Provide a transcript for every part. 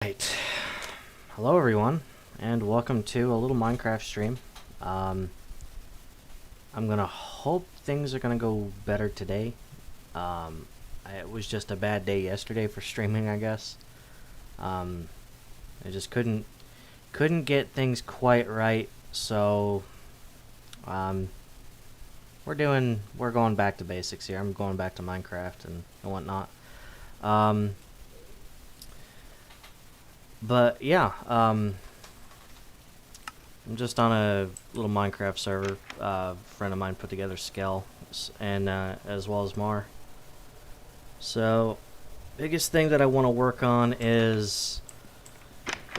Right. Hello everyone, and welcome to a little Minecraft stream. I'm gonna hope things are gonna go better today. It was just a bad day yesterday for streaming, I guess. I just couldn't get things quite right, so we're going back to basics here. I'm going back to Minecraft and whatnot. But yeah, I'm just on a little Minecraft server. A friend of mine put together Skell, and as well as Mar. So, biggest thing that I want to work on is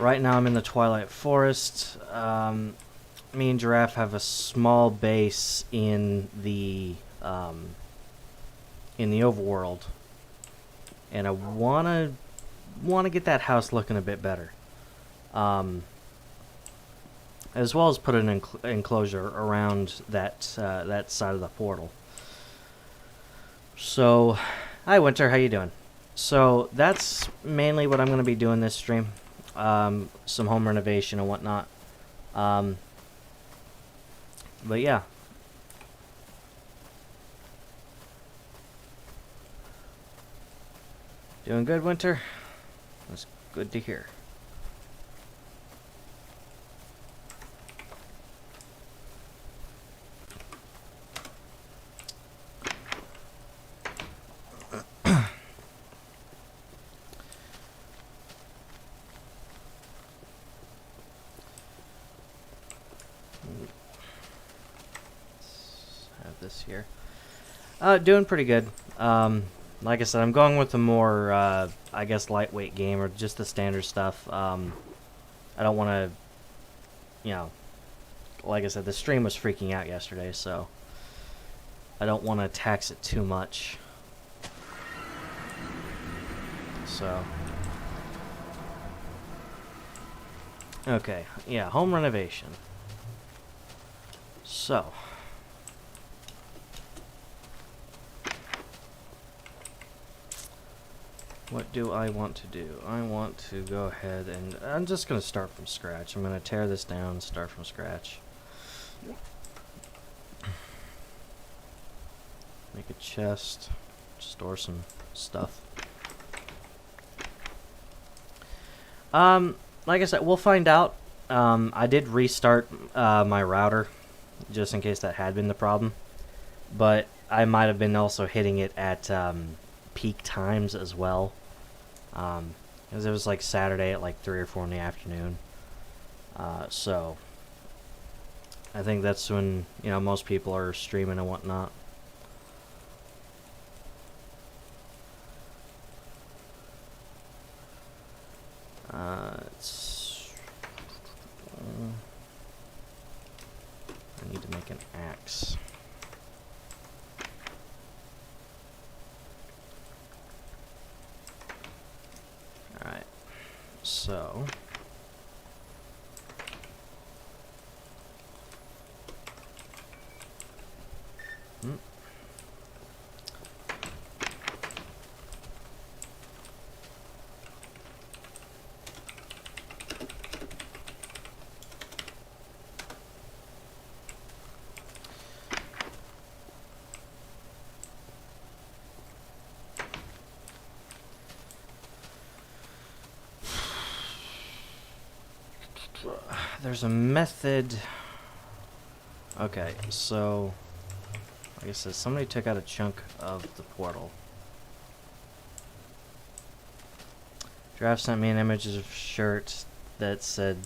right now I'm in the Twilight Forest. Me and Giraffe have a small base in the overworld, and I wanna get that house looking a bit better. As well as put an enclosure around that side of the portal. So, hi Winter, how you doing? So that's mainly what I'm going to be doing this stream. Some home renovation and whatnot. But yeah. Doing good, Winter? That's good to hear. This here. Doing pretty good. Like I said, I'm going with the more, I guess, lightweight game, or just the standard stuff. I don't want to, like I said, the stream was freaking out yesterday, so I don't want to tax it too much. So, okay, yeah, home renovation. So, what do I want to do? I want to go ahead and... I'm just going to start from scratch. I'm going to tear this down, start from scratch. Make a chest. Store some stuff. Like I said, we'll find out. I did restart my router, just in case that had been the problem. But I might have been also hitting it at peak times as well. Because it was like Saturday at like 3 or 4 in the afternoon. So I think that's when, most people are streaming and whatnot. I need to make an axe. Alright, so there's a method. Okay, so like I said, somebody took out a chunk of the portal. Giraffe sent me an image of a shirt that said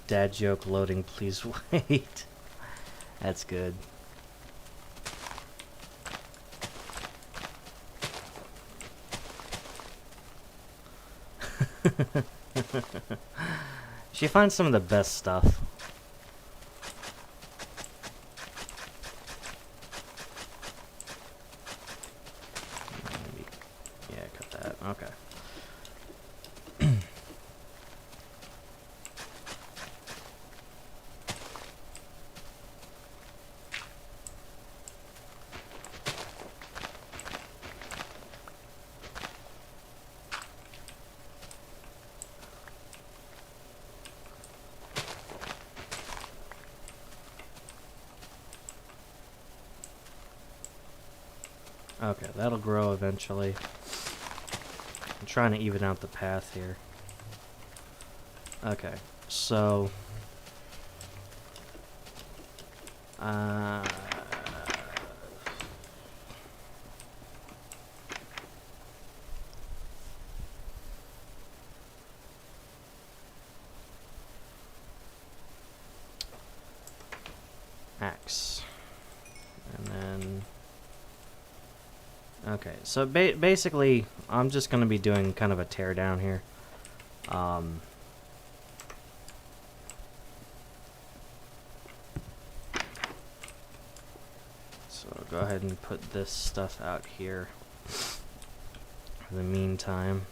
"Dad joke loading, please wait." That's good. She finds some of the best stuff. Yeah, cut that. Okay. Okay, that'll grow eventually. I'm trying to even out the path here. Okay, so... axe. And then... Okay, so basically, I'm just going to be doing kind of a tear down here. So I'll go ahead and put this stuff out here for the meantime.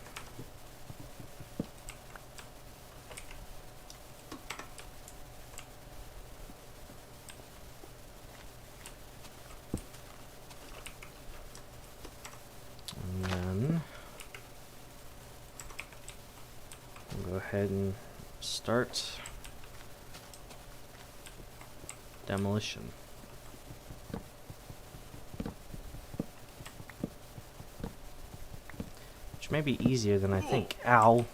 And then we'll go ahead and start demolition. Which may be easier than I think. Ow!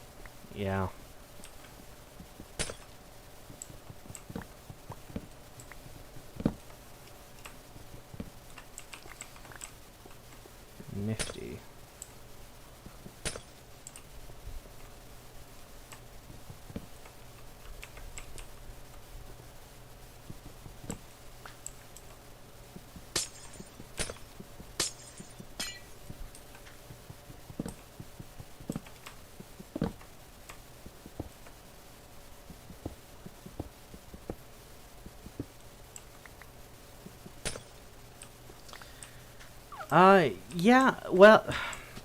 Yeah. Nifty. Yeah, well,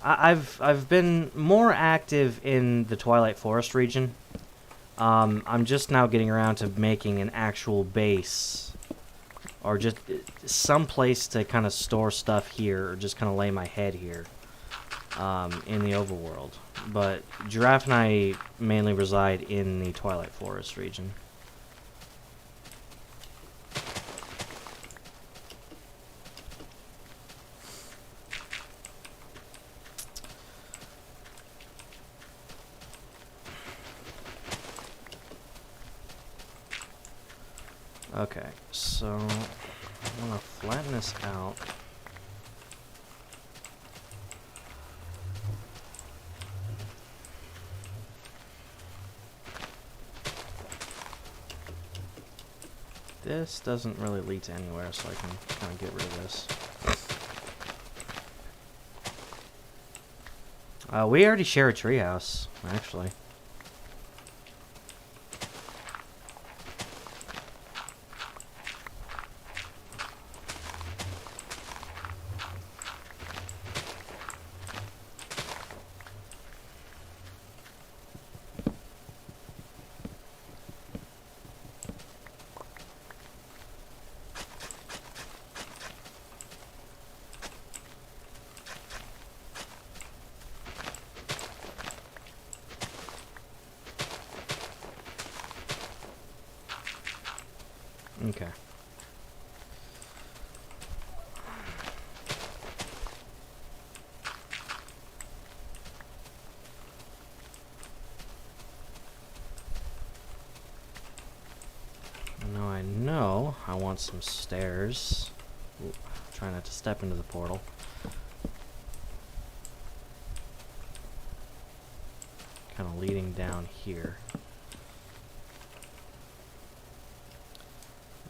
I've been more active in the Twilight Forest region. I'm just now getting around to making an actual base, or just some place to kind of store stuff here, or just kind of lay my head here, in the overworld. But Giraffe and I mainly reside in the Twilight Forest region. Okay, so I'm gonna flatten this out. This doesn't really lead to anywhere, so I can kind of get rid of this. We already share a treehouse, actually. Okay. Now I know I want some stairs. Ooh, try not to step into the portal. Kind of leading down here.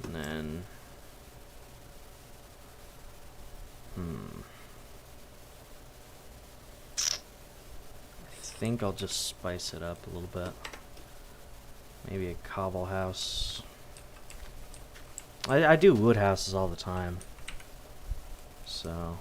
And then... I think I'll just spice it up a little bit. Maybe a cobble house. I do wood houses all the time. So...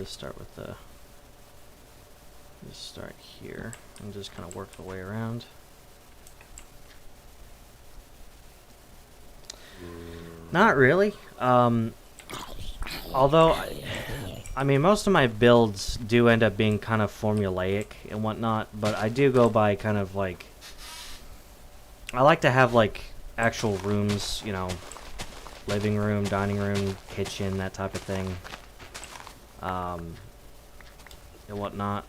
just start with the... Just start here and just kind of work the way around. Not really. Although, I mean, most of my builds do end up being kind of formulaic and whatnot, but I do go by kind of like... I like to have like actual rooms, you know, living room, dining room, kitchen, that type of thing, and whatnot.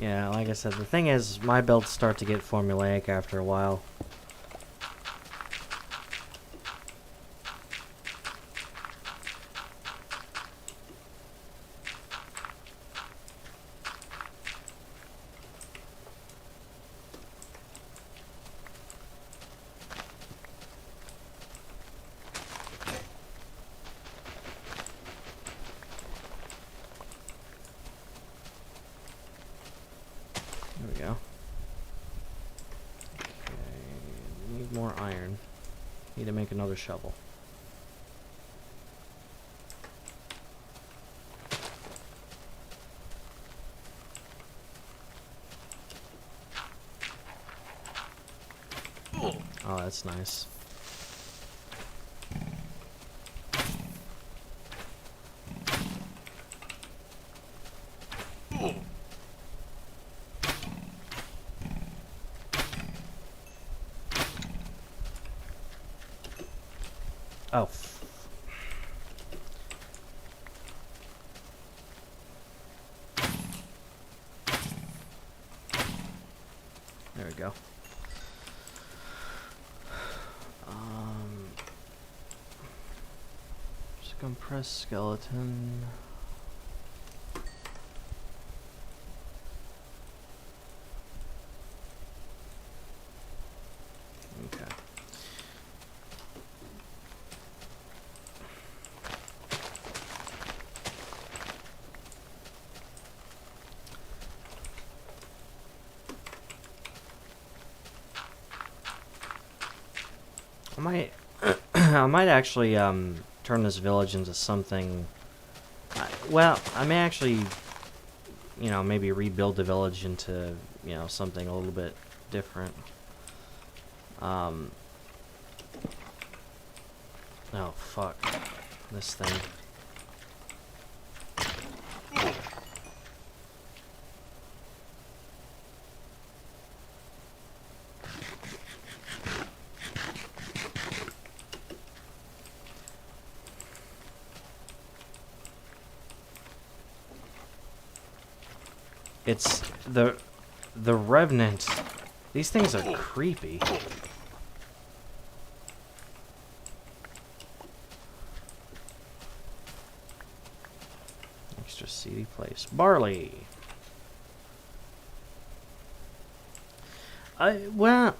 Yeah, like I said, the thing is, my builds start to get formulaic after a while. There we go. Okay, need more iron. Need to make another shovel. Oh, that's nice. Oh. There we go. Just compress skeleton. Okay. I might, I might actually turn this village into something. Well, I may actually, you know, maybe rebuild the village into, you know, something a little bit different. Oh fuck, this thing. It's the Revenant. These things are creepy. Extra seedy place. Barley. Well,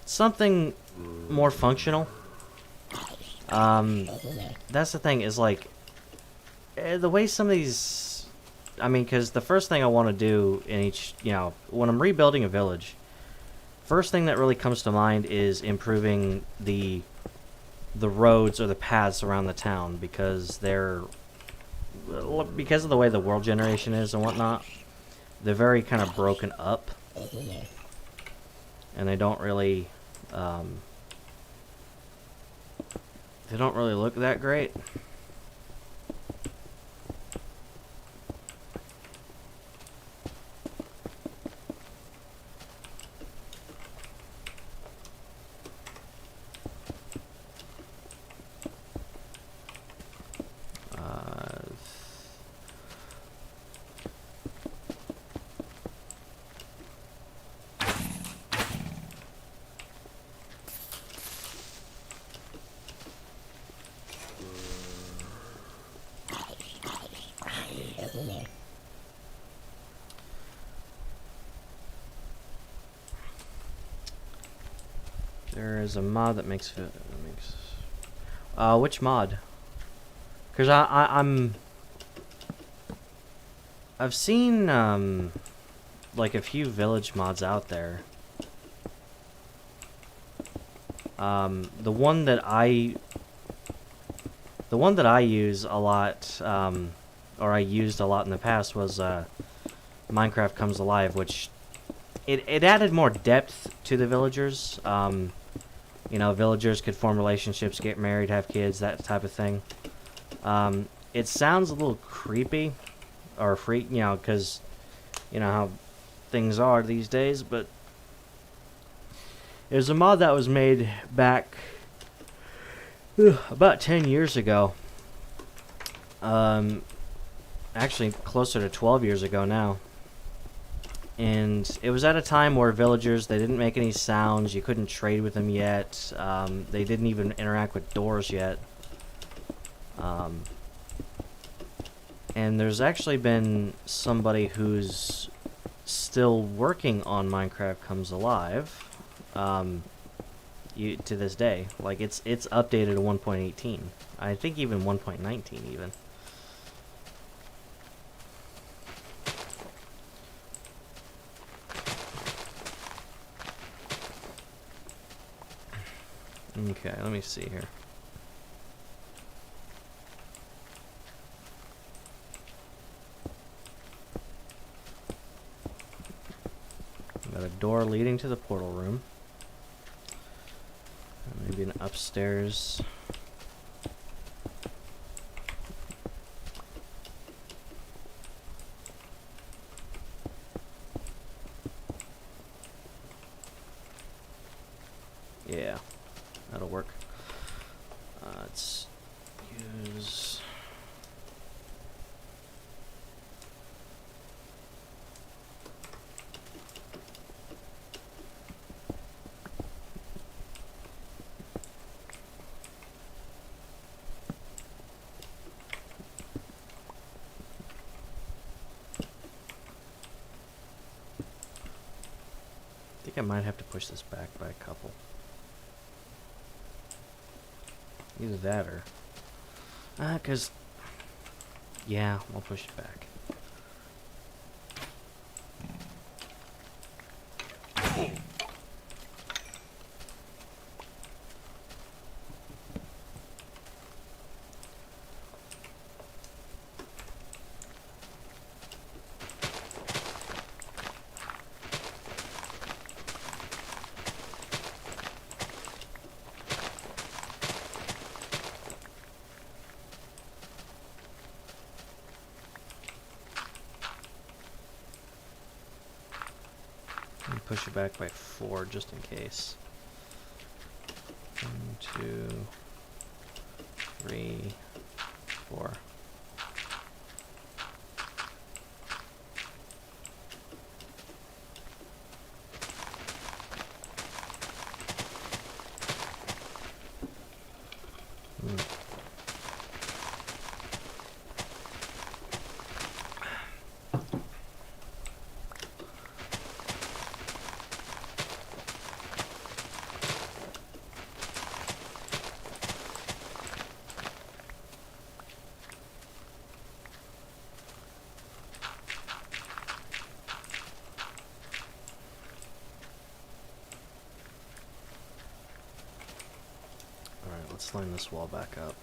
something more functional. That's the thing, is like the way some of these, I mean, because the first thing I want to do in each, you know, when I'm rebuilding a village, first thing that really comes to mind is improving the roads or the paths around the town, because because of the way the world generation is and whatnot, they're very kind of broken up, and they don't really look that great. There is a mod that makes it. Which mod? Cause I've seen like a few village mods out there. The one that I use a lot, or I used a lot in the past was Minecraft Comes Alive, which it added more depth to the villagers. You know, villagers could form relationships, get married, have kids, that type of thing. It sounds a little creepy, or freak, you know, because you know how things are these days, but it was a mod that was made back about 10 years ago. Actually closer to 12 years ago now. And it was at a time where villagers, they didn't make any sounds, you couldn't trade with them yet, they didn't even interact with doors yet. And there's actually been somebody who's still working on Minecraft Comes Alive, to this day. Like, it's updated to 1.18. I think even 1.19 even. Okay, let me see here. Got a door leading to the portal room. Maybe an upstairs. Yeah, that'll work. Let's use... I think I might have to push this back by a couple. Either that or... cause... Yeah, I'll push it back. Push it back by 4 just in case. 1, 2, 3, 4. Let's line this wall back up.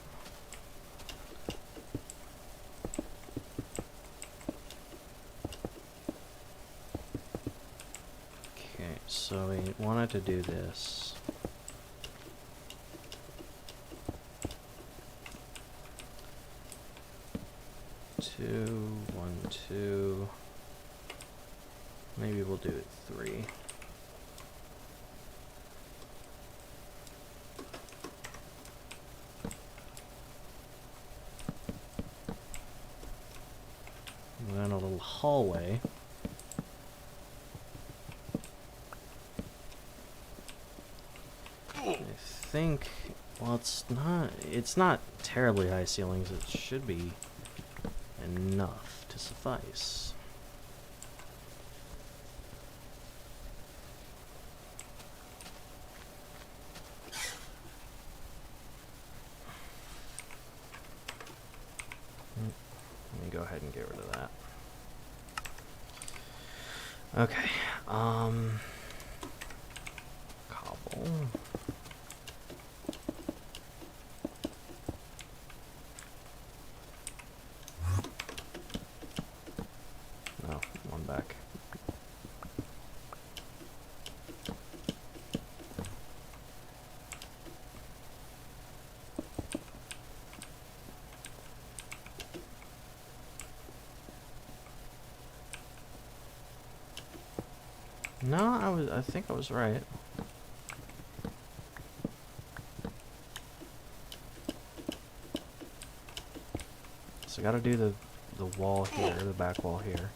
Okay, so we wanted to do this. Two, 1, 2. Maybe we'll do it 3. And then a little hallway. I think, well, it's not terribly high ceilings. It should be enough to suffice. get rid of that. Okay. Cobble. No, one back. No, I think I was right. So I gotta do the wall here, the back wall here.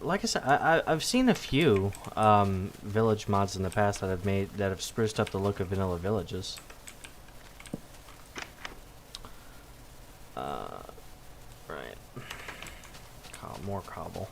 Like I said, I've seen a few village mods in the past that have spruced up the look of vanilla villages. Right. More cobble.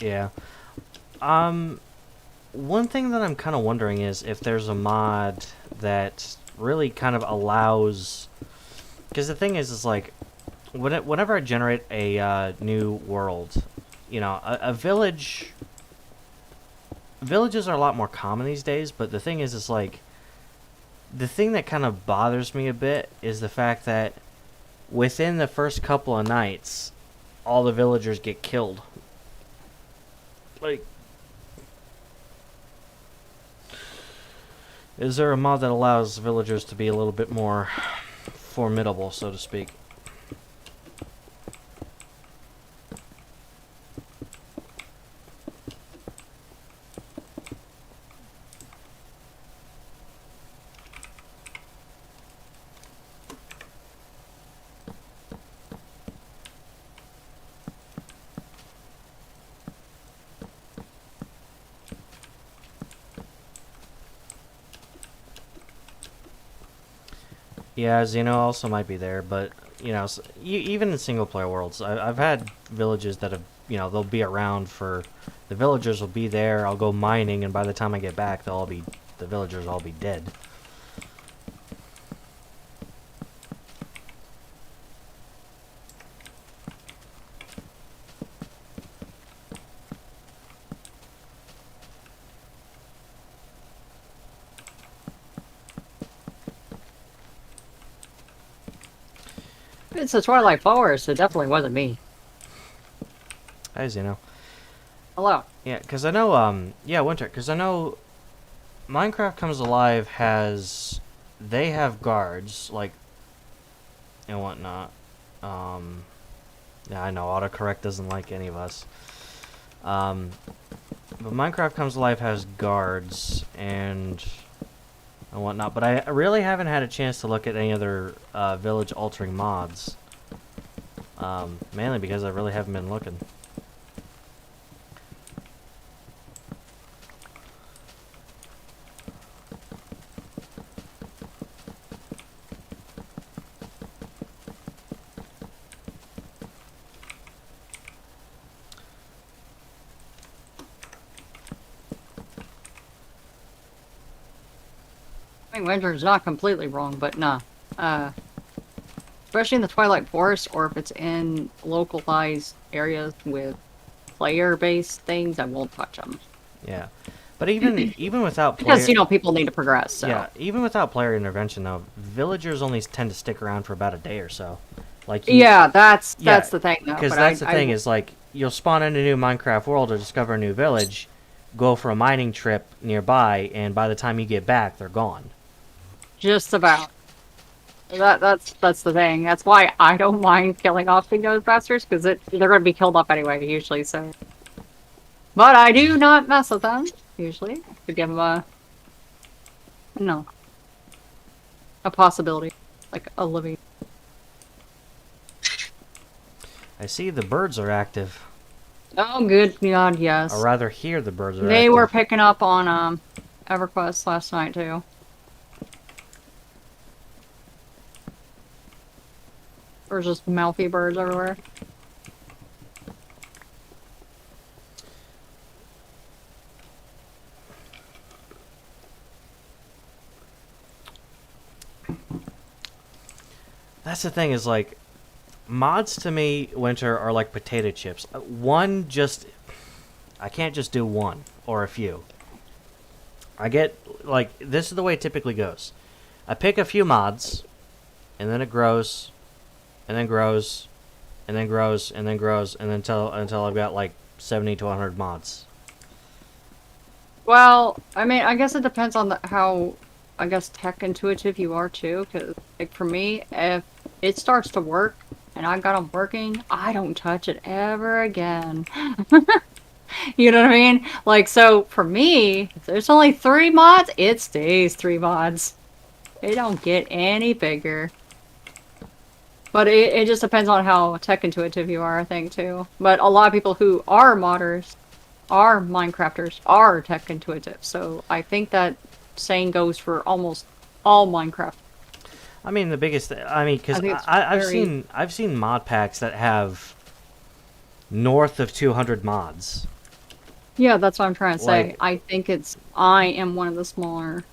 Yeah. One thing that I'm kind of wondering is if there's a mod that really kind of allows... Because the thing is like, whenever I generate a new world, you know, a village... Villages are a lot more common these days, but the thing is like... The thing that kind of bothers me a bit is the fact that within the first couple of nights, all the villagers get killed. Like, is there a mod that allows villagers to be a little bit more formidable, so to speak? Yeah, Xeno also might be there, but, you know, even in single-player worlds, I've had villages that have, you know, they'll be around for... The villagers will be there, I'll go mining, and by the time I get back, the villagers will all be dead. It's the Twilight Forest, it definitely wasn't me. Hi, Xeno. Hello. Yeah, because I know, yeah, Winter, because I know Minecraft Comes Alive they have guards, like, and whatnot. Yeah, I know, autocorrect doesn't like any of us. But Minecraft Comes Alive has guards and whatnot, but I really haven't had a chance to look at any other village-altering mods. Mainly because I really haven't been looking. I think Winter's not completely wrong, but nah. Especially in the Twilight Forest, or if it's in localized areas with player-based things, I won't touch them. Yeah. But even without because player, people need to progress. So yeah, even without player intervention though, villagers only tend to stick around for about a day or so. Like yeah, that's yeah, the thing though. because But that's the thing is like you'll spawn in a new Minecraft world or discover a new village, go for a mining trip nearby, and by the time you get back, they're gone. just about. That's the thing. That's why I don't mind killing off those bastards because they're going to be killed off anyway usually. So, but I do not mess with them usually to give them no a possibility, like a living. I see the birds are active. Oh, good God, yes. Or rather, hear the birds are They active. were picking up on EverQuest last night too. There's just mouthy birds everywhere. That's the thing is like, mods to me, Winter, are like potato chips. I can't just do one or a few. I get, like, this is the way it typically goes. I pick a few mods, and then it grows, and then grows, and then grows, and then grows, and then until I've got like 70 to 100 mods. Well, I mean, I guess it depends on how, I guess, tech intuitive you are too. Because, like, for me, if it starts to work and I got them working, I don't touch it ever again. You know what I mean? Like, so for me, if there's only 3 mods, it stays 3 mods. It don't get any bigger. But it just depends on how tech intuitive you are, I think, too. But a lot of people who are modders, are Minecrafters, are tech intuitive. So I think that saying goes for almost all Minecraft. I mean, the biggest, because I've seen mod packs that have north of 200 mods. Yeah, that's what I'm trying to say. Like, I am one of the smaller,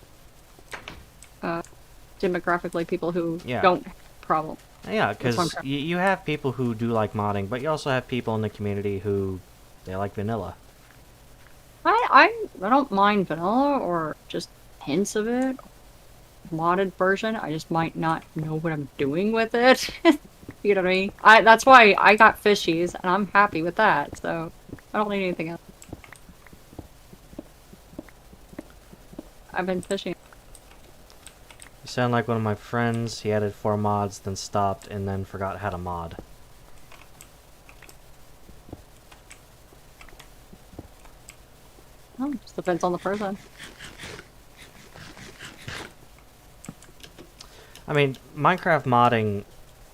demographically people who Yeah. don't have a problem. Yeah, because you have people who do like modding, but you also have people in the community who they like vanilla. I don't mind vanilla or just hints of it. Modded version, I just might not know what I'm doing with it. You know what I mean? That's why I got fishies, and I'm happy with that, so I don't need anything else. I've been fishing. You sound like one of my friends. He added 4 mods, then stopped, and then forgot how to mod. Oh, just depends on the person. I mean, Minecraft modding,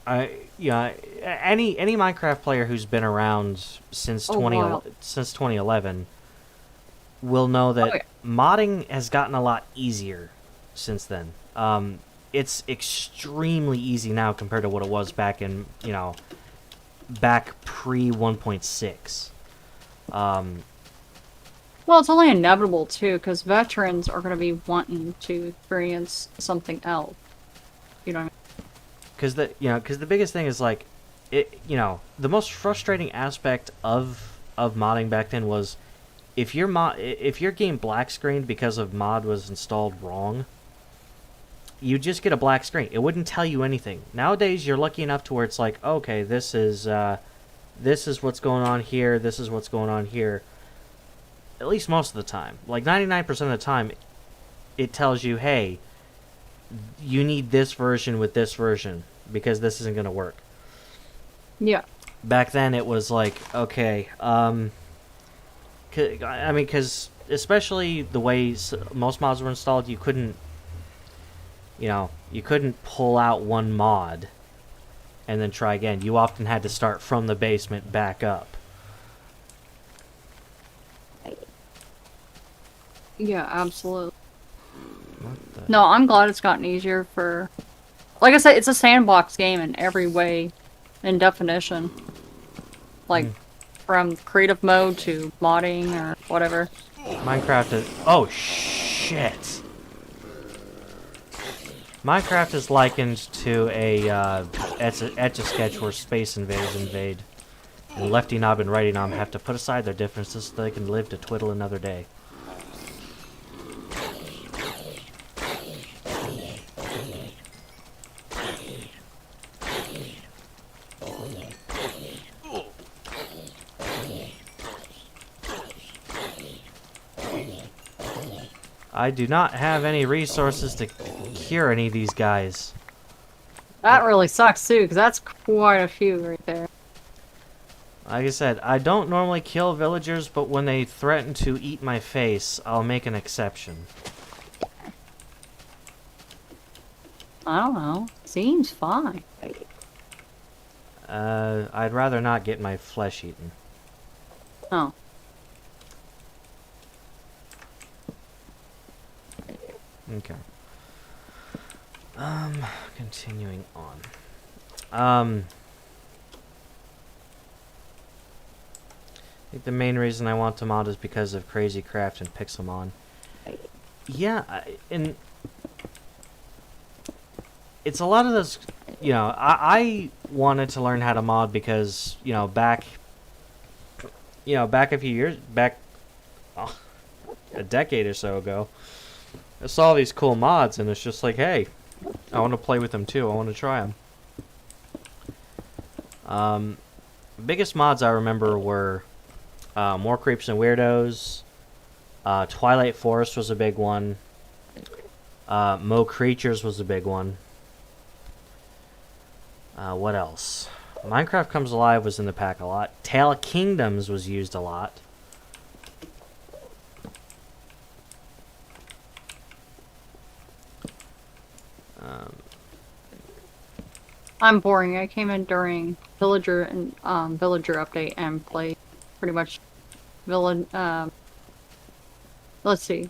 any Minecraft player who's been around since since 2011 will know that modding has gotten a lot easier since then. It's extremely easy now compared to what it was back in, back pre 1.6. Well, it's only inevitable too, because veterans are going to be wanting to experience something else. You know what I mean? Because the biggest thing is like, the most frustrating aspect of modding back then was if your game black screened because of mod was installed wrong, you just get a black screen. It wouldn't tell you anything. Nowadays, you're lucky enough to where it's like, okay, this is what's going on here. This is what's going on here. At least most of the time, like 99% of the time, it tells you, hey, you need this version with this version because this isn't going to work. Yeah. Back then, it was like, okay, because especially the way most mods were installed, you couldn't pull out one mod and then try again. You often had to start from the basement back up. Yeah, absolutely. No, I'm glad it's gotten easier for... Like I said, it's a sandbox game in every way, in definition. Like, from creative mode to modding or whatever. Minecraft is... Oh, shit! Minecraft is likened to a Etch-a-Sketch where space invaders invade. And Lefty Knob and Righty Knob have to put aside their differences so they can live to twiddle another day. I do not have any resources to cure any of these guys. That really sucks too, because that's quite a few right there. Like I said, I don't normally kill villagers, but when they threaten to eat my face, I'll make an exception. I don't know. Seems fine. I'd rather not get my flesh eaten. Oh. Okay. Continuing on. I think the main reason I want to mod is because of Crazy Craft and Pixelmon. Yeah, and it's a lot of those, you know, I wanted to learn how to mod because, back a few years, a decade or so ago, I saw these cool mods and it's just like, hey, I want to play with them too. I want to try them. Biggest mods I remember were More Creeps and Weirdos. Twilight Forest was a big one. Mo Creatures was a big one. What else? Minecraft Comes Alive was in the pack a lot. Tale of Kingdoms was used a lot. I'm boring. I came in during Villager and Villager update and played pretty much village. Let's see.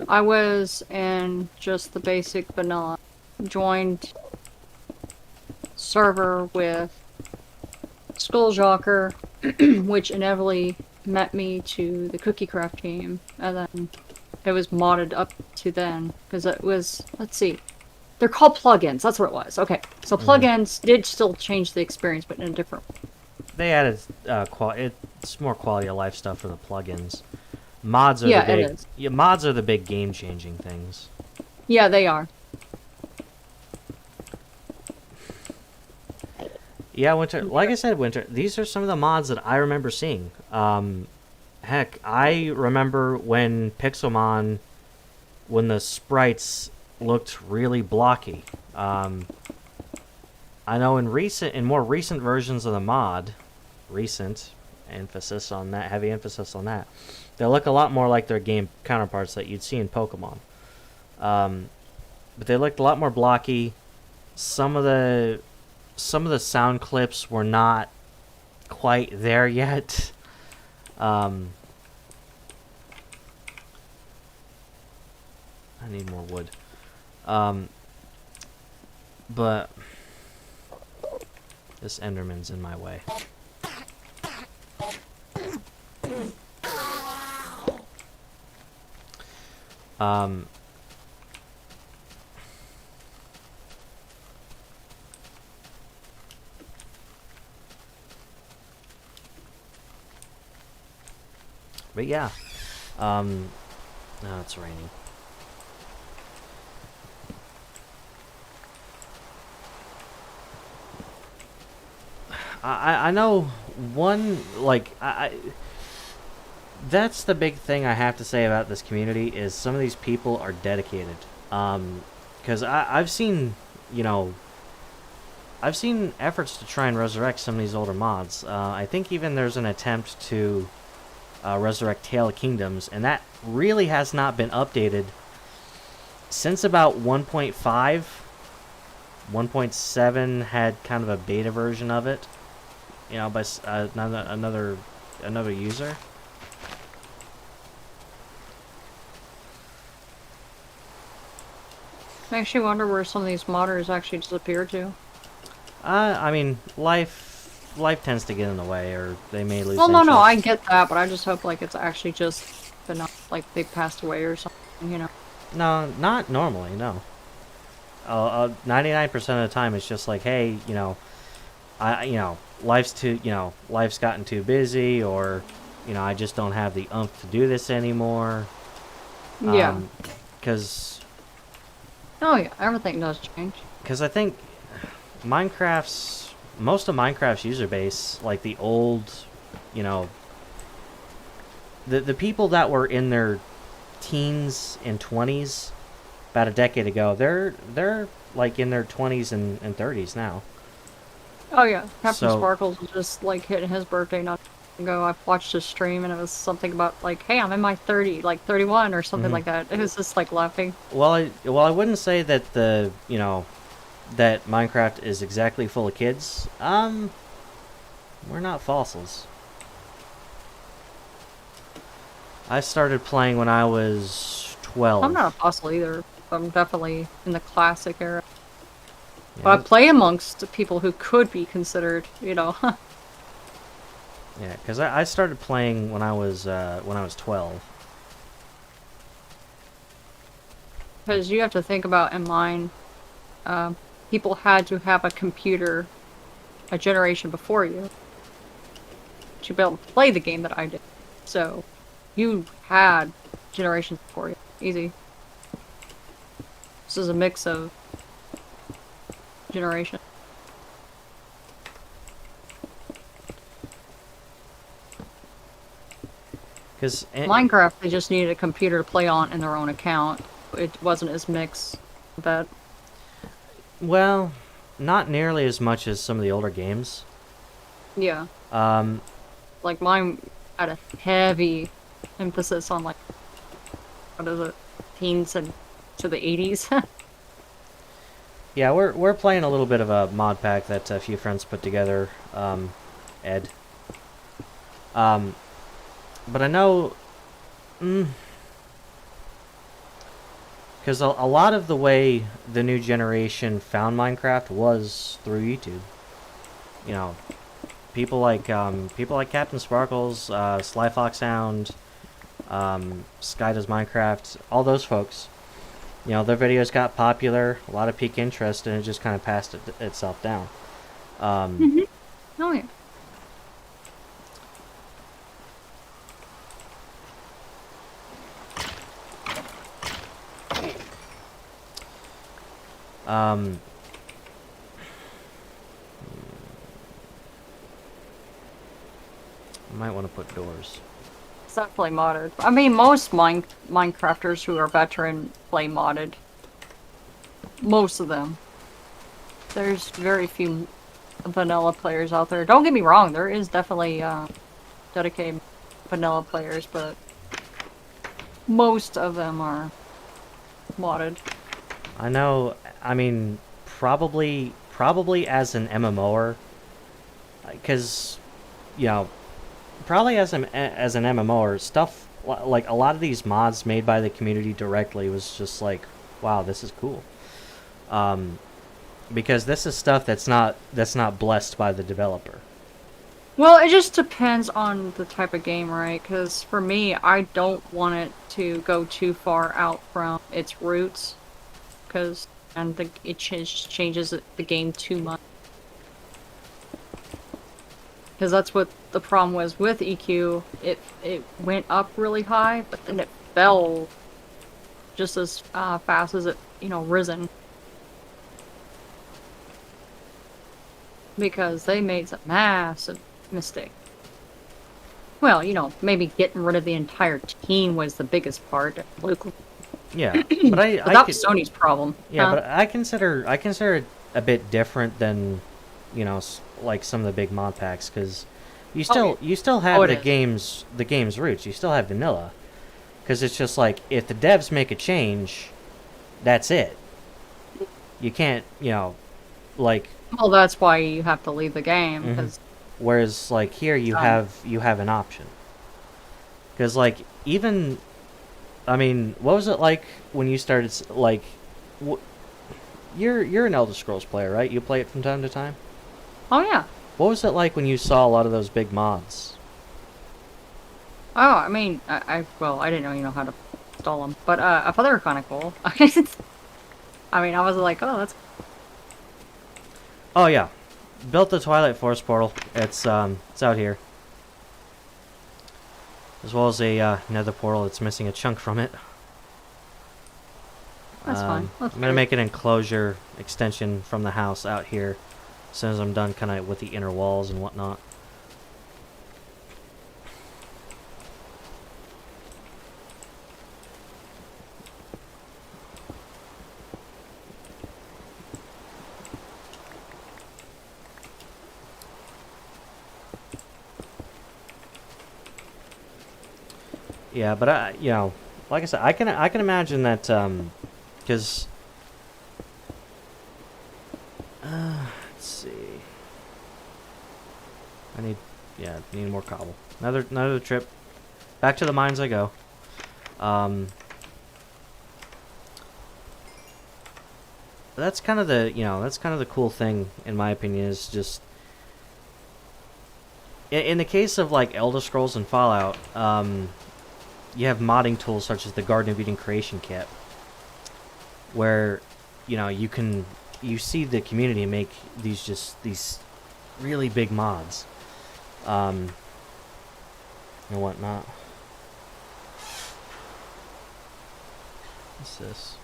I was in just the basic vanilla. Joined server with Skulljocker, which inevitably met me to the Cookie Craft game, and then it was modded up to then because it was. Let's see. They're called plugins. That's what it was. Okay, so plugins did still change the experience, but in a different way. They added it's more quality of life stuff for the plugins. Mods are Yeah, the big, it is. Yeah, mods are the big game changing things. Yeah, they are. Yeah, Winter. Like I said, Winter. These are some of the mods that I remember seeing. Heck, I remember when Pixelmon, when the sprites looked really blocky. I know in more recent versions of the mod, recent emphasis on that, heavy emphasis on that, they look a lot more like their game counterparts that you'd see in Pokemon. But they looked a lot more blocky. Some of the sound clips were not quite there yet. I need more wood. But this Enderman's in my way. But yeah, no, it's raining. I know one, like, that's the big thing I have to say about this community is some of these people are dedicated. Because I've seen, I've seen efforts to try and resurrect some of these older mods. I think even there's an attempt to resurrect Tale of Kingdoms, and that really has not been updated since about 1.5. 1.7 had kind of a beta version of it, by another user. Makes you wonder where some of these modders actually disappear to. I mean, life tends to get in the way, or they may lose. Well, no, interest. I get that, but I just hope like it's actually just been like they passed away or something, No, not normally. No. 99% of the time, it's just like, hey, life's gotten too busy, or, I just don't have the oomph to do this anymore. Yeah. Because. Oh yeah, everything does change. Because I think most of Minecraft's user base, like the old, the people that were in their teens and 20s about a decade ago. They're like in their 20s and 30s now. Oh yeah, Captain So Sparkles was just like hitting his birthday not long ago. I watched his stream and it was something about like, hey, I'm in my 30, like 31 or something mhm. like that. It was just like laughing. Well, I wouldn't say that that Minecraft is exactly full of kids. We're not fossils. I started playing when I was I'm 12. not a fossil either. I'm definitely in the classic era. But I Yeah, play amongst people who could be considered, yeah, because I started playing when I was 12. because you have to think about in mine, um, people had to have a computer a generation before you to be able to play the game that I did. So you had generations before you. Easy. This is a mix of generations. Because Minecraft, they just needed a computer to play on in their own account. It wasn't as mixed. But well, not nearly as much as some of the older games. yeah, Um, like mine had a heavy emphasis on like what is it, teens and to the 80s. yeah, we're playing a little bit of a mod pack that a few friends put together. Ed. Um, but I know, because a lot of the way the new generation found Minecraft was through YouTube. You know, people like Captain Sparkles, Sly Fox Sound, Sky Does Minecraft, all those folks. You know, their videos got popular, a lot of peak interest, and it just kind of passed itself down. Um, Mhm. Oh yeah. um, I might want to put doors. It's definitely modded. I mean, most Minecrafters who are veteran play modded. Most of them. There's very few vanilla players out there. Don't get me wrong, there is definitely dedicated vanilla players, but most of them are modded. I know. I mean, probably as an MMOer, because you know, probably as an MMOer, stuff like a lot of these mods made by the community directly was just like, wow, this is cool. Um, because this is stuff that's not blessed by the developer. Well, it just depends on the type of game, right? Because for me, I don't want it to go too far out from its roots, because it changes the game too much. Because that's what the problem was with EQ. It went up really high, but then it fell just as fast as it risen, because they made some massive mistake. Well, maybe getting rid of the entire team was the biggest part. Luke, Yeah, but but that was Sony's problem. yeah, but I consider it a bit different than, like some of the big mod packs, because you still have it is. the game's roots. You still have vanilla, because it's just like if the devs make a change, that's it. You can't, like. Well, that's why you have to leave the game, Mhm. because Whereas like here you have an option, because like even, I mean, what was it like when you started like, wh- you're an Elder Scrolls player, right? You play it from time to time. oh yeah. What was it like when you saw a lot of those big mods? Oh, I mean, I didn't know how to install them, but I thought they were kind of cool. I mean, I was like, oh, that's Oh yeah, built the Twilight Forest portal. It's out here, as well as a Nether portal that's missing a chunk from it. fine. That's I'm gonna make an enclosure extension from the house out here as soon as I'm done, kind of with the inner walls and whatnot. Yeah, but like I said, I can imagine that because let's see, I need need more cobble. Another trip back to the mines I go. Um, that's kind of the cool thing in my opinion is just in the case of like Elder Scrolls and Fallout, you have modding tools such as the Garden of Eden Creation Kit, where you see the community make these really big mods, and whatnot. What's this?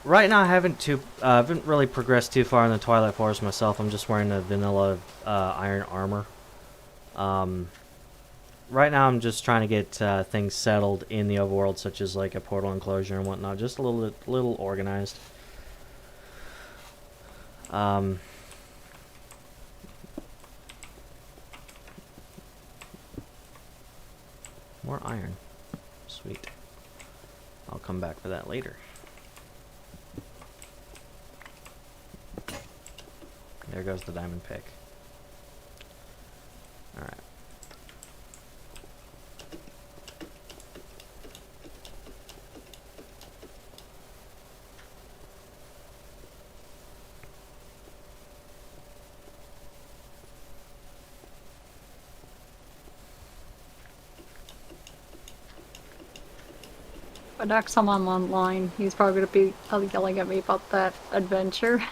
Right now I haven't really progressed too far in the Twilight Forest myself. I'm just wearing a vanilla iron armor. Um, right now I'm just trying to get things settled in the overworld, such as like a portal enclosure and whatnot, just a little organized. Um, more iron, sweet. I'll come back for that later. There goes the diamond pick. Alright. But next time I'm online, he's probably gonna be yelling at me about that adventure.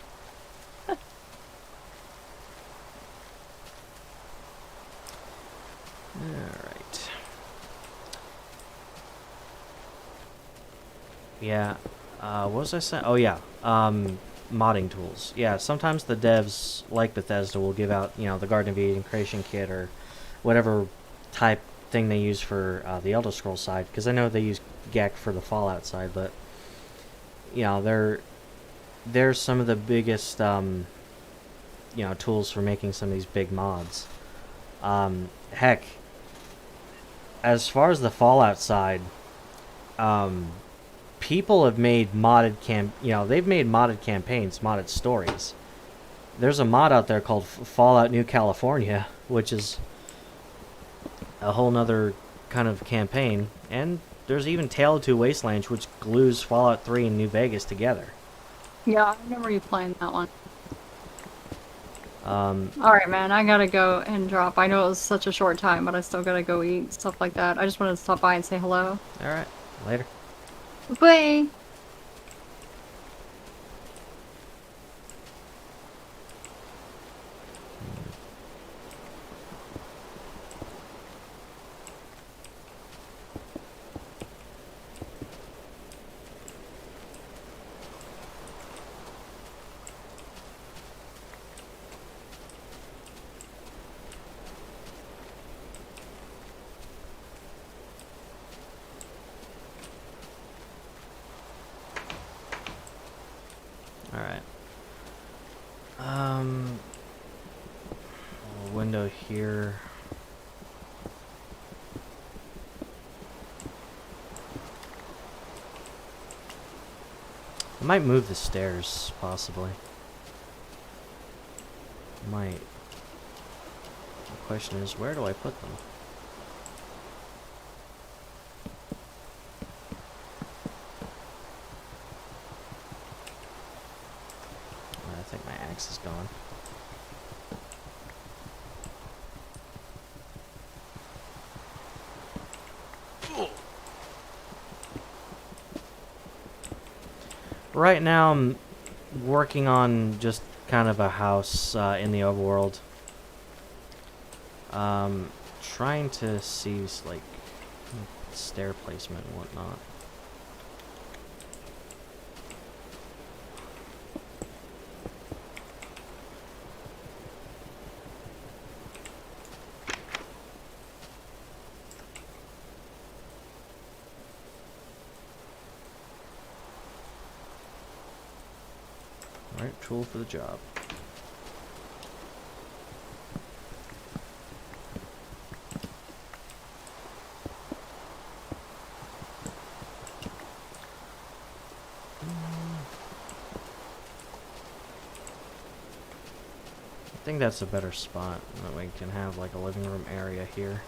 Alright. Yeah. What was I saying? Oh, yeah. Modding tools. Yeah, sometimes the devs, like Bethesda, will give out, the Garden of Eden Creation Kit or whatever type thing they use for the Elder Scrolls side. Because I know they use GEC for the Fallout side, but, they're some of the biggest, tools for making some of these big mods. Heck, as far as the Fallout side, people have made they've made modded campaigns, modded stories. There's a mod out there called Fallout New California, which is a whole nother kind of campaign, and there's even Tale of Two Wastelands, which glues Fallout 3 and New Vegas together. Yeah, I remember you playing that one. Um, Alright, man, I gotta go and drop. I know it was such a short time, but I still gotta go eat, stuff like that. I just wanted to stop by and say hello. Alright, later. Bye! Alright. A window here. I might move the stairs, possibly. Might. The question is, where do I put them? I think my axe is gone. Right now I'm working on just kind of a house in the overworld. Trying to see like stair placement and whatnot. tool for the job. I think that's a better spot. That we can have like a living room area here.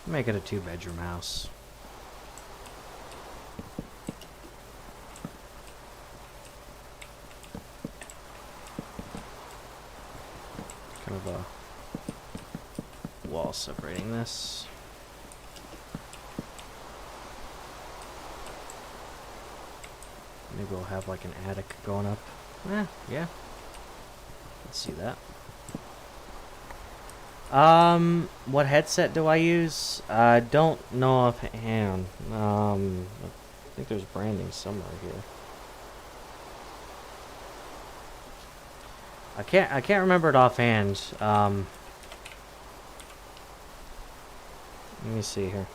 Make it a 2-bedroom house. Kind of a wall separating this. Maybe we'll have like an attic going up. Yeah. Let's see that. What headset do I use? I don't know offhand. I think there's branding somewhere here. I can't remember it offhand. Let me see here.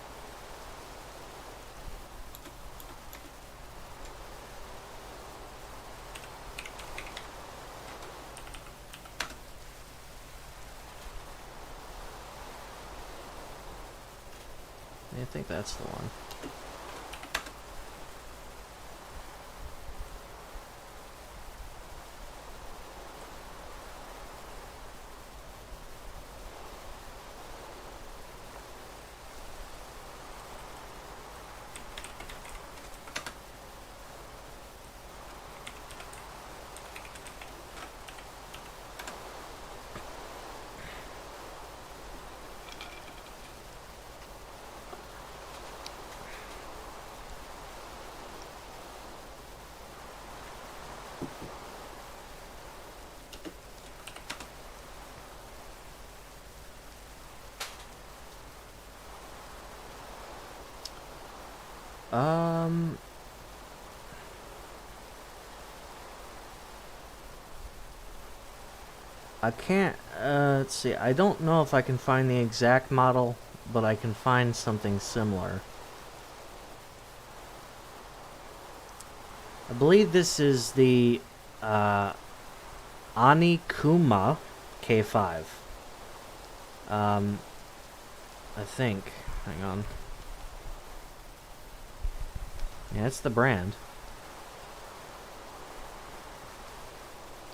I think that's the one. I can't, let's see, I don't know if I can find the exact model, but I can find something similar. I believe this is the, Anikuma K5. I think, hang on. Yeah, it's the brand.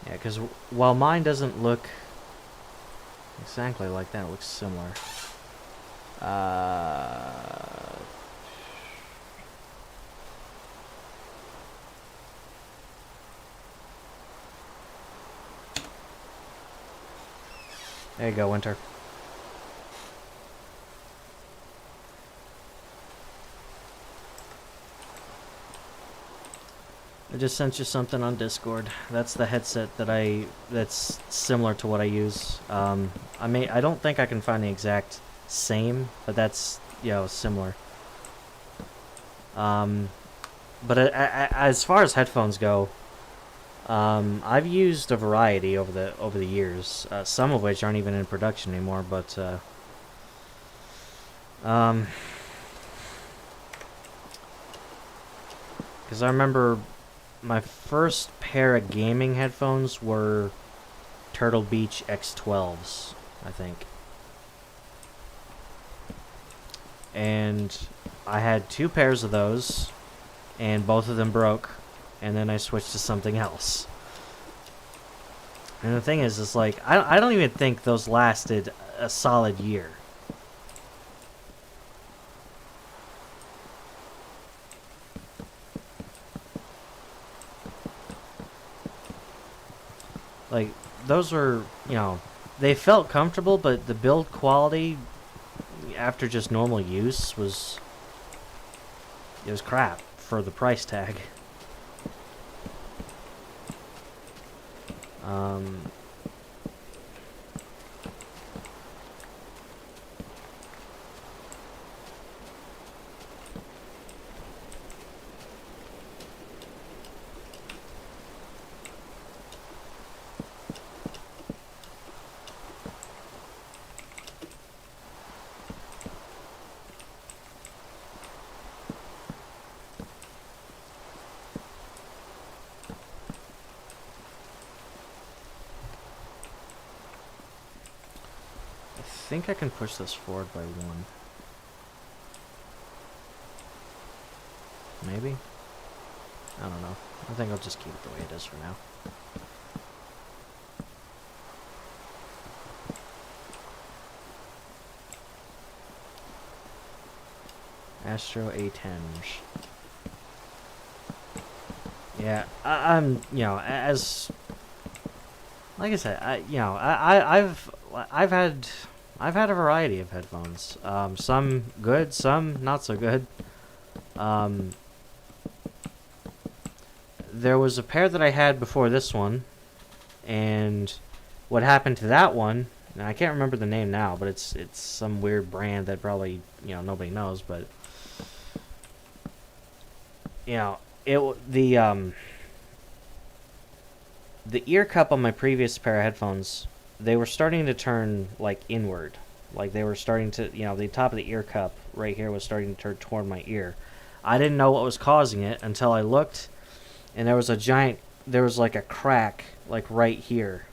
Yeah, because while mine doesn't look exactly like that, it looks similar. There you go, Winter. I just sent you something on Discord. That's the headset that's similar to what I use. I don't think I can find the exact same, but that's, similar. But as far as headphones go, I've used a variety over the years. Some of which aren't even in production anymore, but because I remember my first pair of gaming headphones were Turtle Beach X12s, I think. And I had 2 pairs of those, and both of them broke, and then I switched to something else. And the thing is like, I don't even think those lasted a solid year. Like, those were, you know, they felt comfortable, but the build quality after just normal use was, it was crap for the price tag. Um, I think I can push this forward by 1. Maybe? I don't know. I think I'll just keep it the way it is for now. Astro A10s. Yeah, I'm, you know, as like I said, I've had a variety of headphones. Some good, some not so good. There was a pair that I had before this one, and what happened to that one, and I can't remember the name now, but it's some weird brand that probably, you know, nobody knows, but you know, the ear cup on my previous pair of headphones, they were starting to turn like inward. Like they were starting to, you know, the top of the ear cup right here was starting to turn toward my ear. I didn't know what was causing it until I looked, and there was like a crack like right here.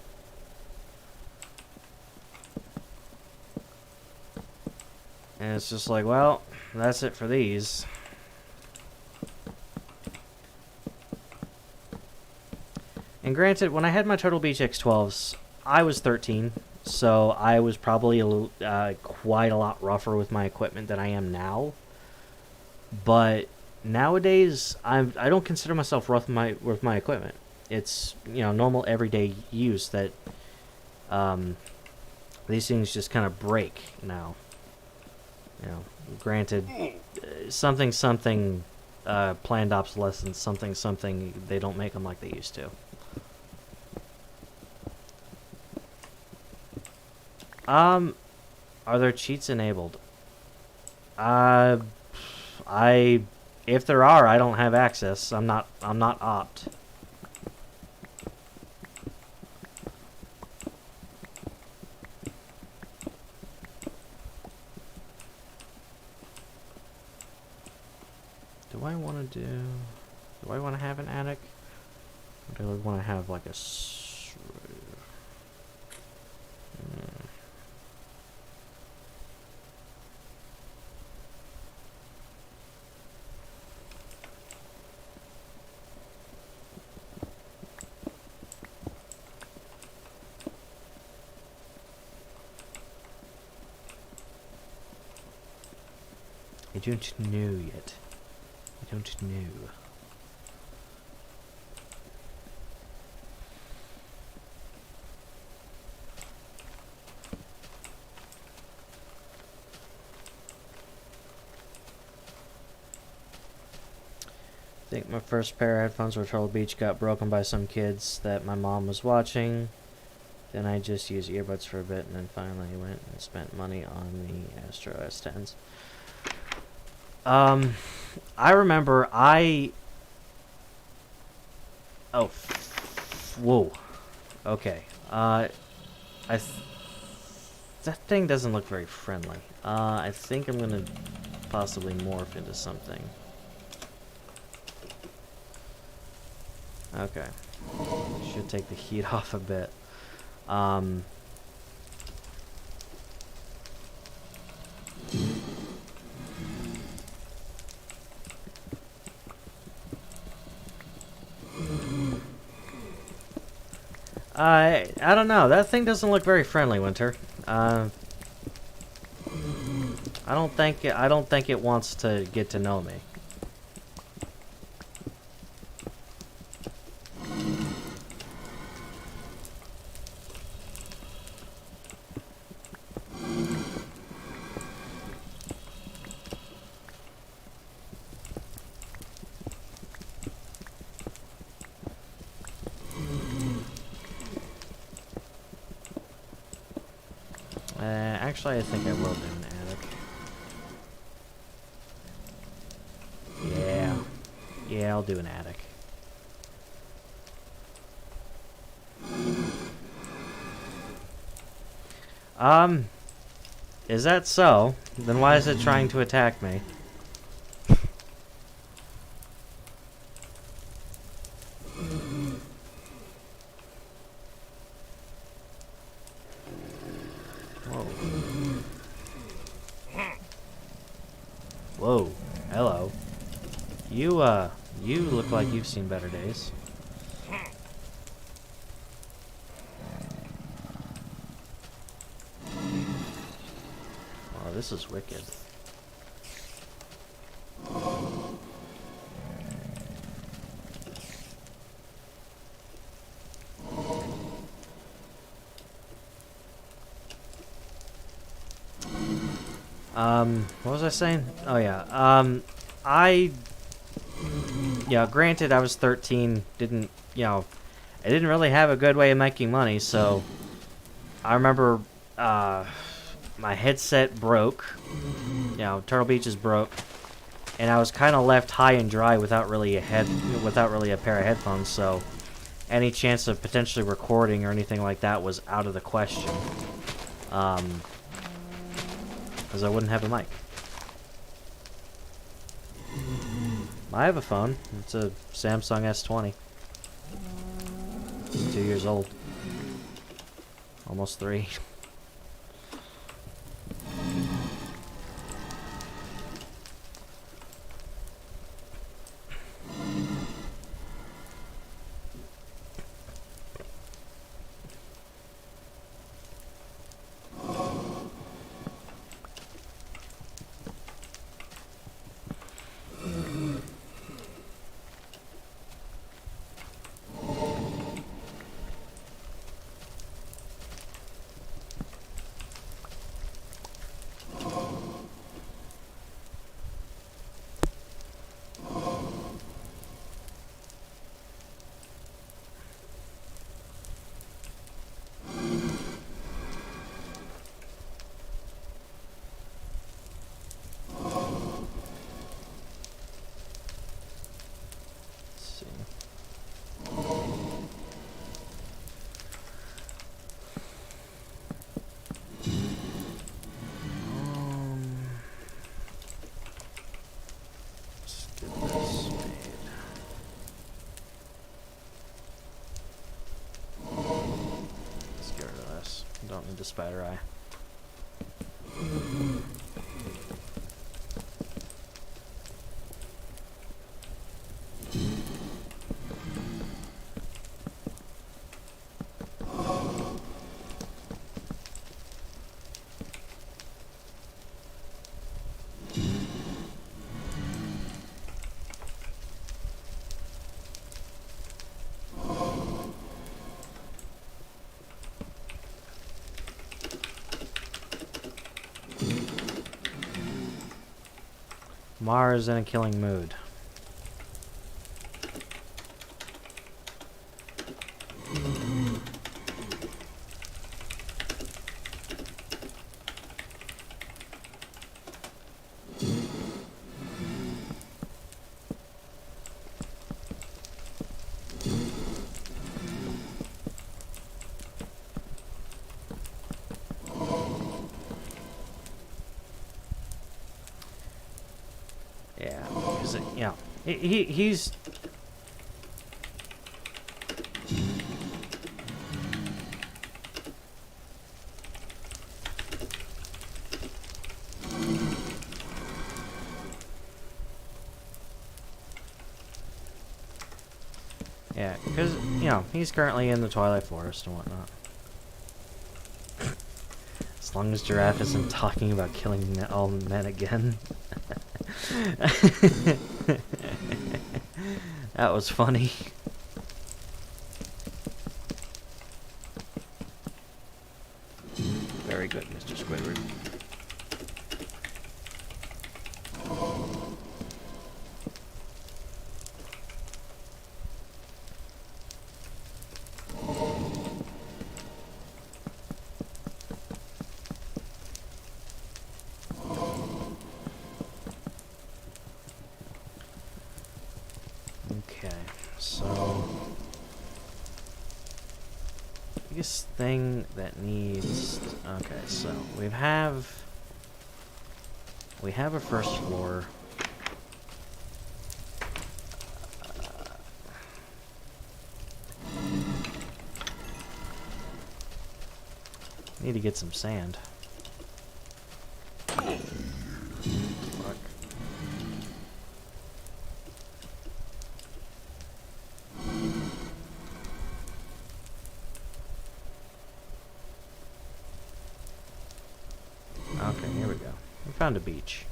And it's just like, well, that's it for these. And granted, when I had my Turtle Beach X12s, I was 13, so I was probably quite a lot rougher with my equipment than I am now. But nowadays, I don't consider myself rough with my equipment. It's, you know, normal everyday use that these things just kind of break now. You know, granted, something planned obsolescence, something they don't make them like they used to. Are there cheats enabled? If there are, I don't have access. I'm not opt. Do I want to have an attic? Or do I want to have like a I don't know yet. I don't know. I think my first pair of headphones were Turtle Beach, got broken by some kids that my mom was watching. Then I just used earbuds for a bit, and then finally went and spent money on the Astro S10s. I remember whoa. Okay. That thing doesn't look very friendly. I think I'm gonna possibly morph into something. Okay. Should take the heat off a bit. I don't know. That thing doesn't look very friendly, Winter. I don't think it wants to get to know me. Actually, I think I will do an attic. Yeah. Yeah, I'll do an attic. Is that so? Then why is it trying to attack me? Whoa. Whoa. Hello. You look like you've seen better days. Oh, this is wicked. What was I saying? Oh yeah. Yeah, granted I was 13, I didn't really have a good way of making money, so I remember, my headset broke. Turtle Beach is broke, and I was kind of left high and dry without really a pair of headphones, so any chance of potentially recording or anything like that was out of the question. Because I wouldn't have a mic. I have a phone. It's a Samsung S20. It's 2 years old. Almost 3. Don't need the spider eye. Mars in a killing mood. Yeah, because he's. Yeah, because, you know, he's currently in the Twilight Forest and whatnot. As long as Giraffe isn't talking about killing all men again. That was funny. Very good, Mr. Squidward. Okay, so biggest thing that needs. Okay, so we have a first floor. Need to get some sand. Fuck. Okay, here we go. We found a beach.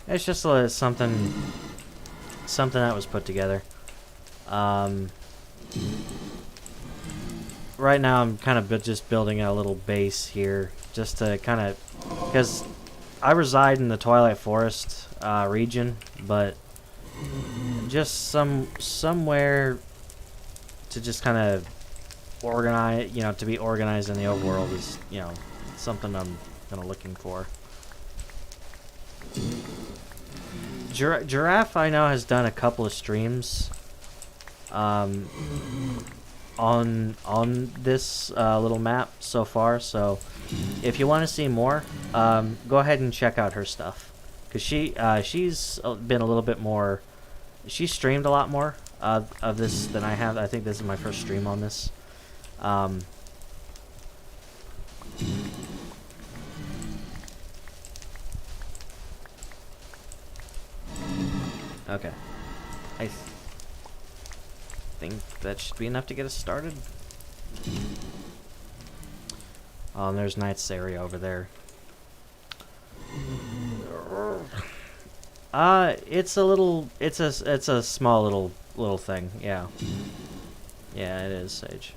It's just something that was put together. Right now I'm kind of just building a little base here, just to kind of, because I reside in the Twilight Forest region, but just somewhere to just kind of organize, you know, to be organized in the overworld is, you know, something I'm kind of looking for. Giraffe, I know, has done a couple of streams on this little map so far, so if you want to see more, go ahead and check out her stuff, because she's been a little bit more, she streamed a lot more of this than I have. I think this is my first stream on this. Okay. I think that should be enough to get us started. Oh, and there's Knight's area over there. It's a small little thing, yeah. Yeah, it is, Sage.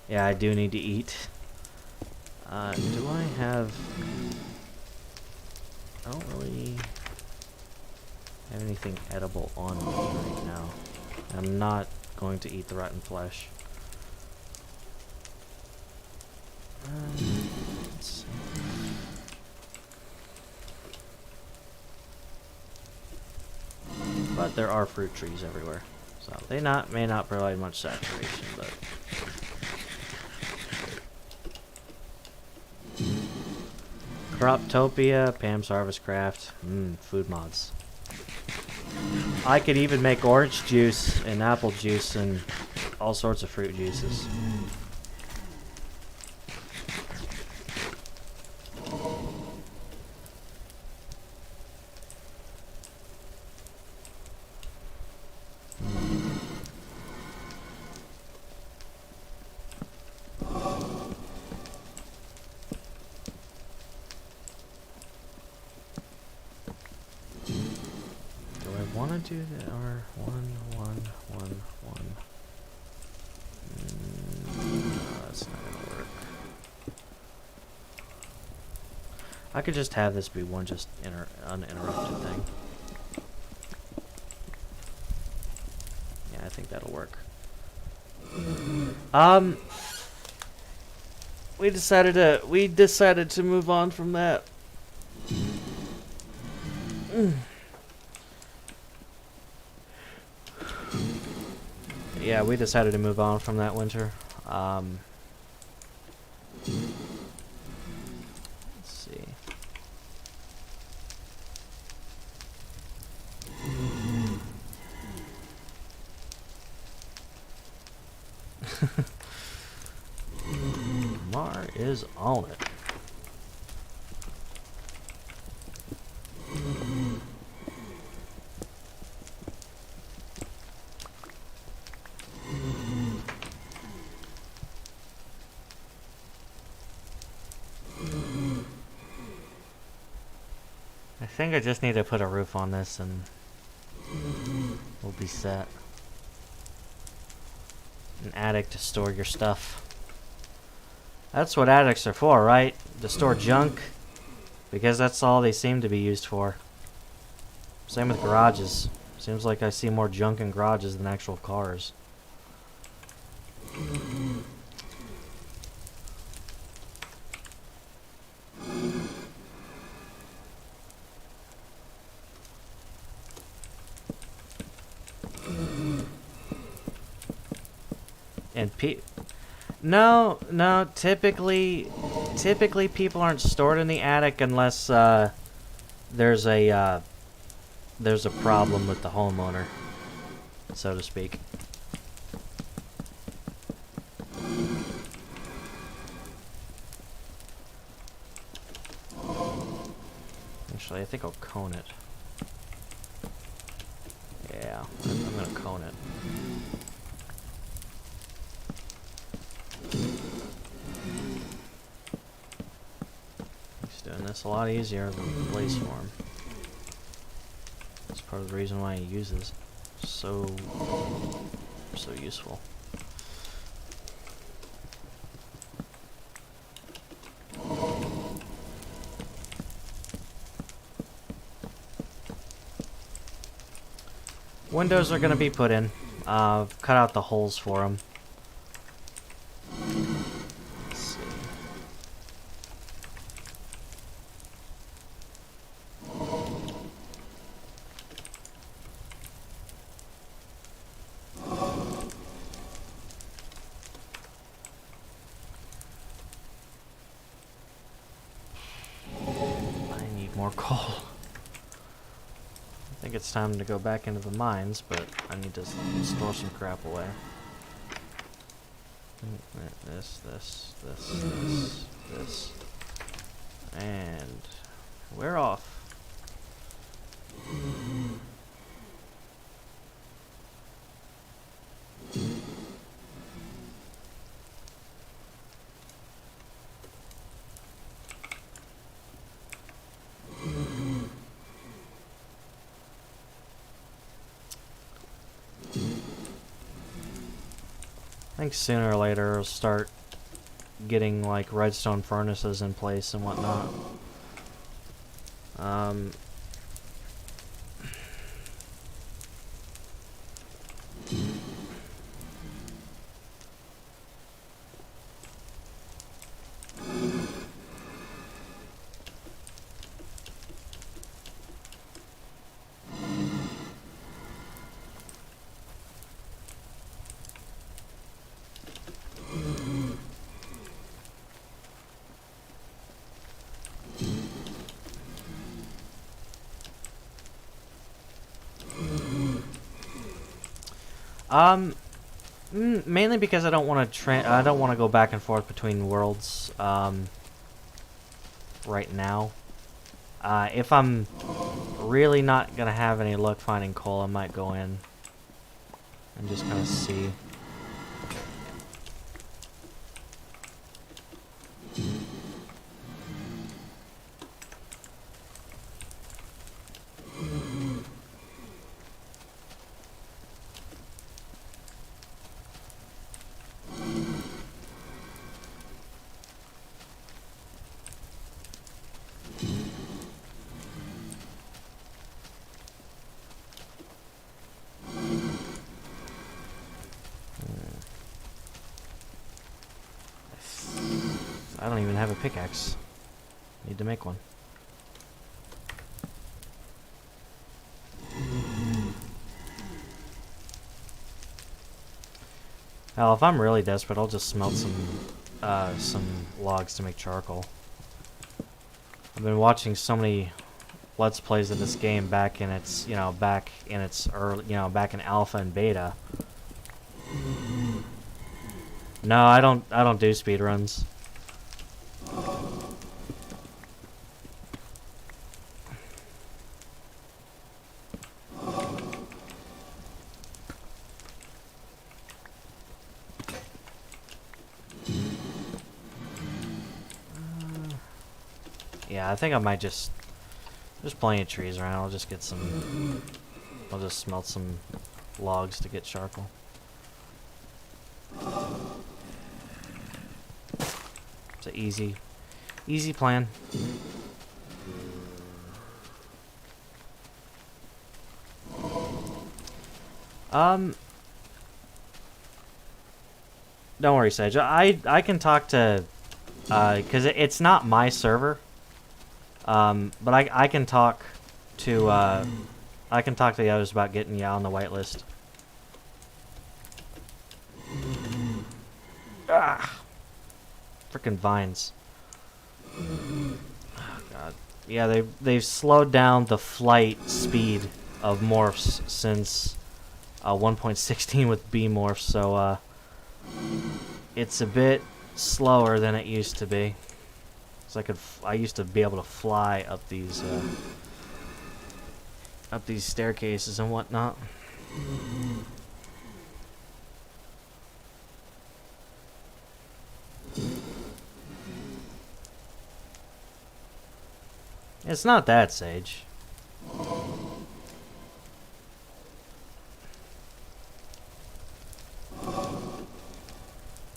Yeah, I do need to eat. Do I have... I don't really have anything edible on me right now. I'm not going to eat the rotten flesh. Let's see. But there are fruit trees everywhere, so they may not provide much saturation, but... Croptopia, Pam's Harvest Craft, food mods. I could even make orange juice and apple juice and all sorts of fruit juices. Do the R11111. That's not gonna work. I could just have this be one just uninterrupted thing. Yeah, I think that'll work. We decided to move on from that. Yeah, we decided to move on from that winter. Let's see. is on it? I think I just need to put a roof on this and we'll be set. An attic to store your stuff. That's what attics are for, right? To store junk. Because that's all they seem to be used for. Same with garages. Seems like I see more junk in garages than actual cars. And no, typically people aren't stored in the attic unless there's a problem with the homeowner, so to speak. Actually, I think I'll cone it. Yeah, I'm gonna cone it. He's doing this a lot easier than the blaze form. That's part of the reason why he uses so useful. Windows are gonna be put in. Cut out the holes for them. Let's see. I need more coal. I think it's time to go back into the mines, but I need to store some crap away. This. And we're off. I think sooner or later I'll start getting like redstone furnaces in place and whatnot. Mainly because I don't want to go back and forth between worlds right now. If I'm really not gonna have any luck finding coal, I might go in and just kind of see. I don't even have a pickaxe. Need to make one. Hell, if I'm really desperate, I'll just smelt some logs to make charcoal. I've been watching so many Let's Plays of this game back in its, back in alpha and beta. No, I don't do speedruns. Yeah, I think I might just... There's plenty of trees around. I'll just get some... I'll just smelt some logs to get charcoal. It's an easy plan. Don't worry, Sage. I can talk to... because it's not my server. But I can talk to I can talk to the others about getting you on the whitelist. Ah, freaking vines. Oh God. Yeah, they've slowed down the flight speed of morphs since 1.16 with B morphs, so it's a bit slower than it used to be. So I used to be able to fly up these staircases and whatnot. It's not that, Sage.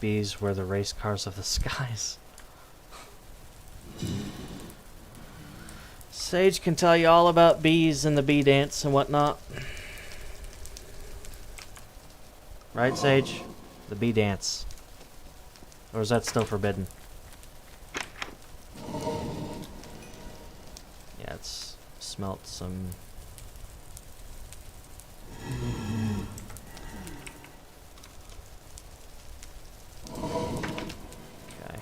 Bees were the race cars of the skies. Sage can tell you all about bees and the bee dance and whatnot. Right, Sage? The bee dance. Or is that still forbidden? Yeah, it's smelt some... Okay.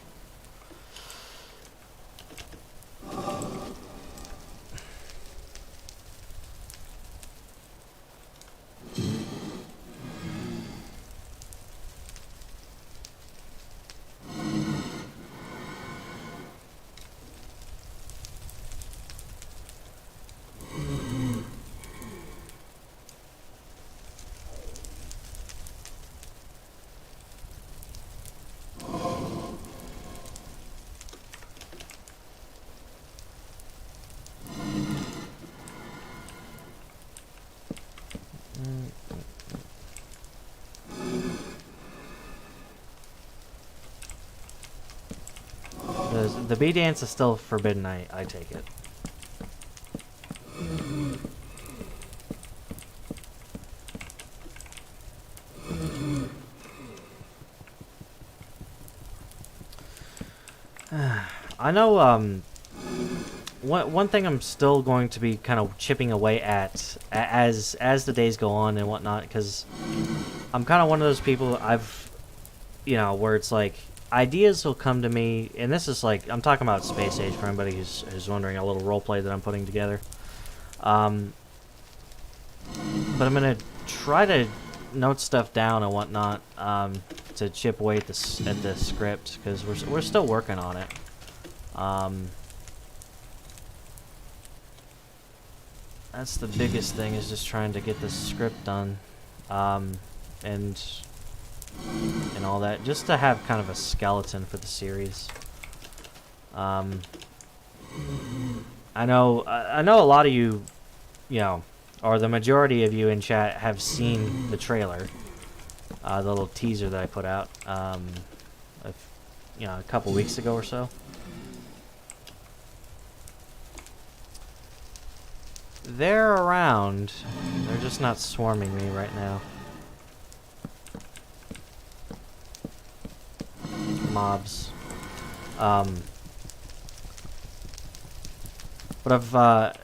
The bee dance is still forbidden, I take it. I know, one thing I'm still going to be kind of chipping away at as the days go on and whatnot, because I'm kind of one of those people where it's like, ideas will come to me, and this is like, I'm talking about Space Age for anybody who's wondering, a little roleplay that I'm putting together. But I'm gonna try to note stuff down and whatnot, to chip away at the script, because we're still working on it. That's the biggest thing, is just trying to get the script done, and all that, just to have kind of a skeleton for the series. I know a lot of you, or the majority of you in chat, have seen the trailer, the little teaser that I put out, a couple weeks ago or so. They're around. They're just not swarming me right now. Mobs. But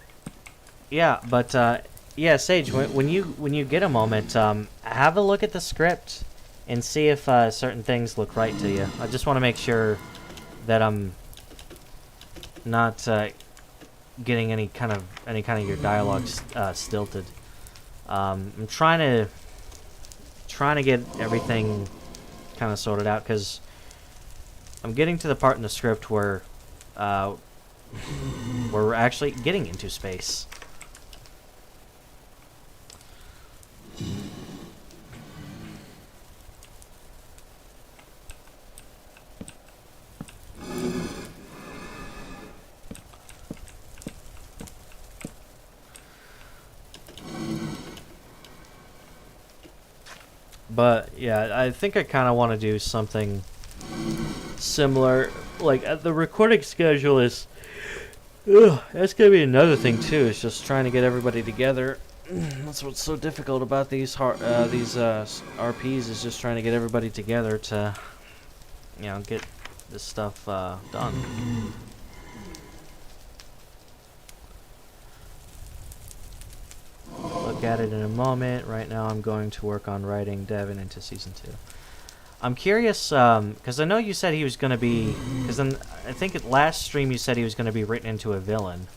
yeah, Sage, when you get a moment, have a look at the script and see if certain things look right to you. I just want to make sure that I'm not getting any kind of your dialogue stilted. I'm trying to get everything kind of sorted out, because I'm getting to the part in the script where we're actually getting into space. But yeah, I think I kind of want to do something similar. Like the recording schedule is. Ugh, that's gonna be another thing too. Is just trying to get everybody together. That's what's so difficult about these RPs is just trying to get everybody together to, get this stuff done. Look at it in a moment. Right now I'm going to work on writing Devin into Season 2. I'm curious, because I know you said he was going to be... Because then I think at last stream you said he was going to be written into a villain.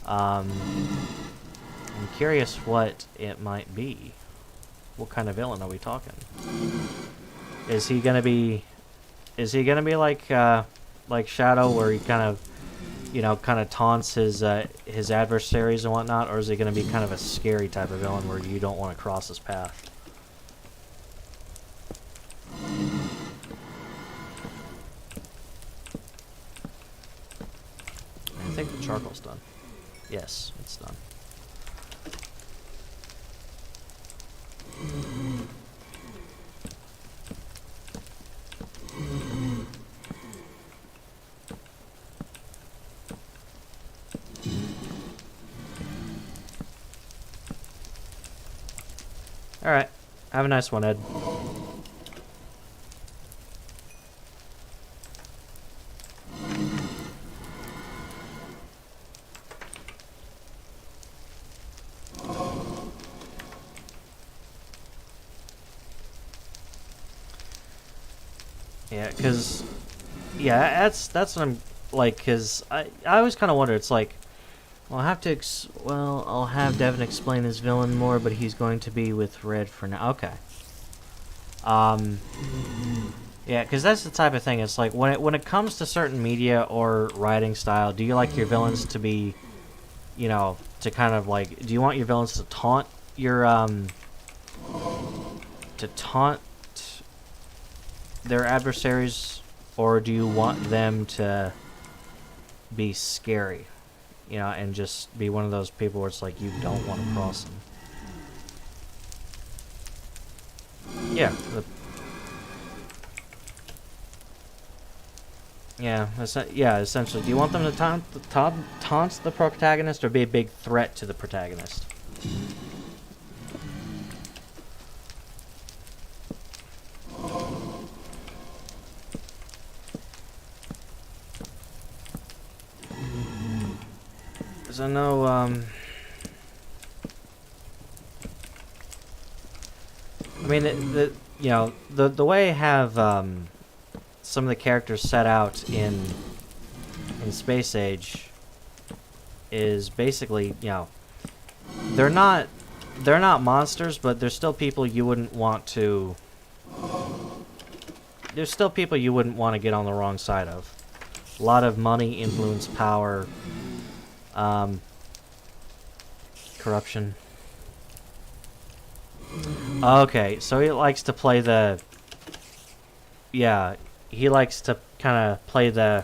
I'm curious what it might be. What kind of villain are we talking? Is he going to be... Is he going to be like Shadow, where he kind of taunts his adversaries and whatnot, or is he going to be kind of a scary type of villain where you don't want to cross his path? I think the charcoal's done. Yes, it's done. Alright. Have a nice one, Ed. Yeah, because... Yeah, that's what I'm... Like, because I always kind of wonder, it's like... Well, I'll have Devin explain his villain more, but he's going to be with Red for now. Okay. Yeah, because that's the type of thing. It's like when it comes to certain media or writing style, do you like your villains to be, to kind of like, do you want your villains to taunt your their adversaries, or do you want them to be scary? And just be one of those people where it's like you don't want to cross them. Yeah. Essentially. Do you want them to taunt the protagonist or be a big threat to the protagonist? Because I know, I mean, the way I have some of the characters set out in Space Age is basically, they're not monsters, but they're still people you wouldn't want to. There's still people you wouldn't want to get on the wrong side of. A lot of money, influence, power. Corruption. Okay, so he likes to play the... Yeah, he likes to kind of play the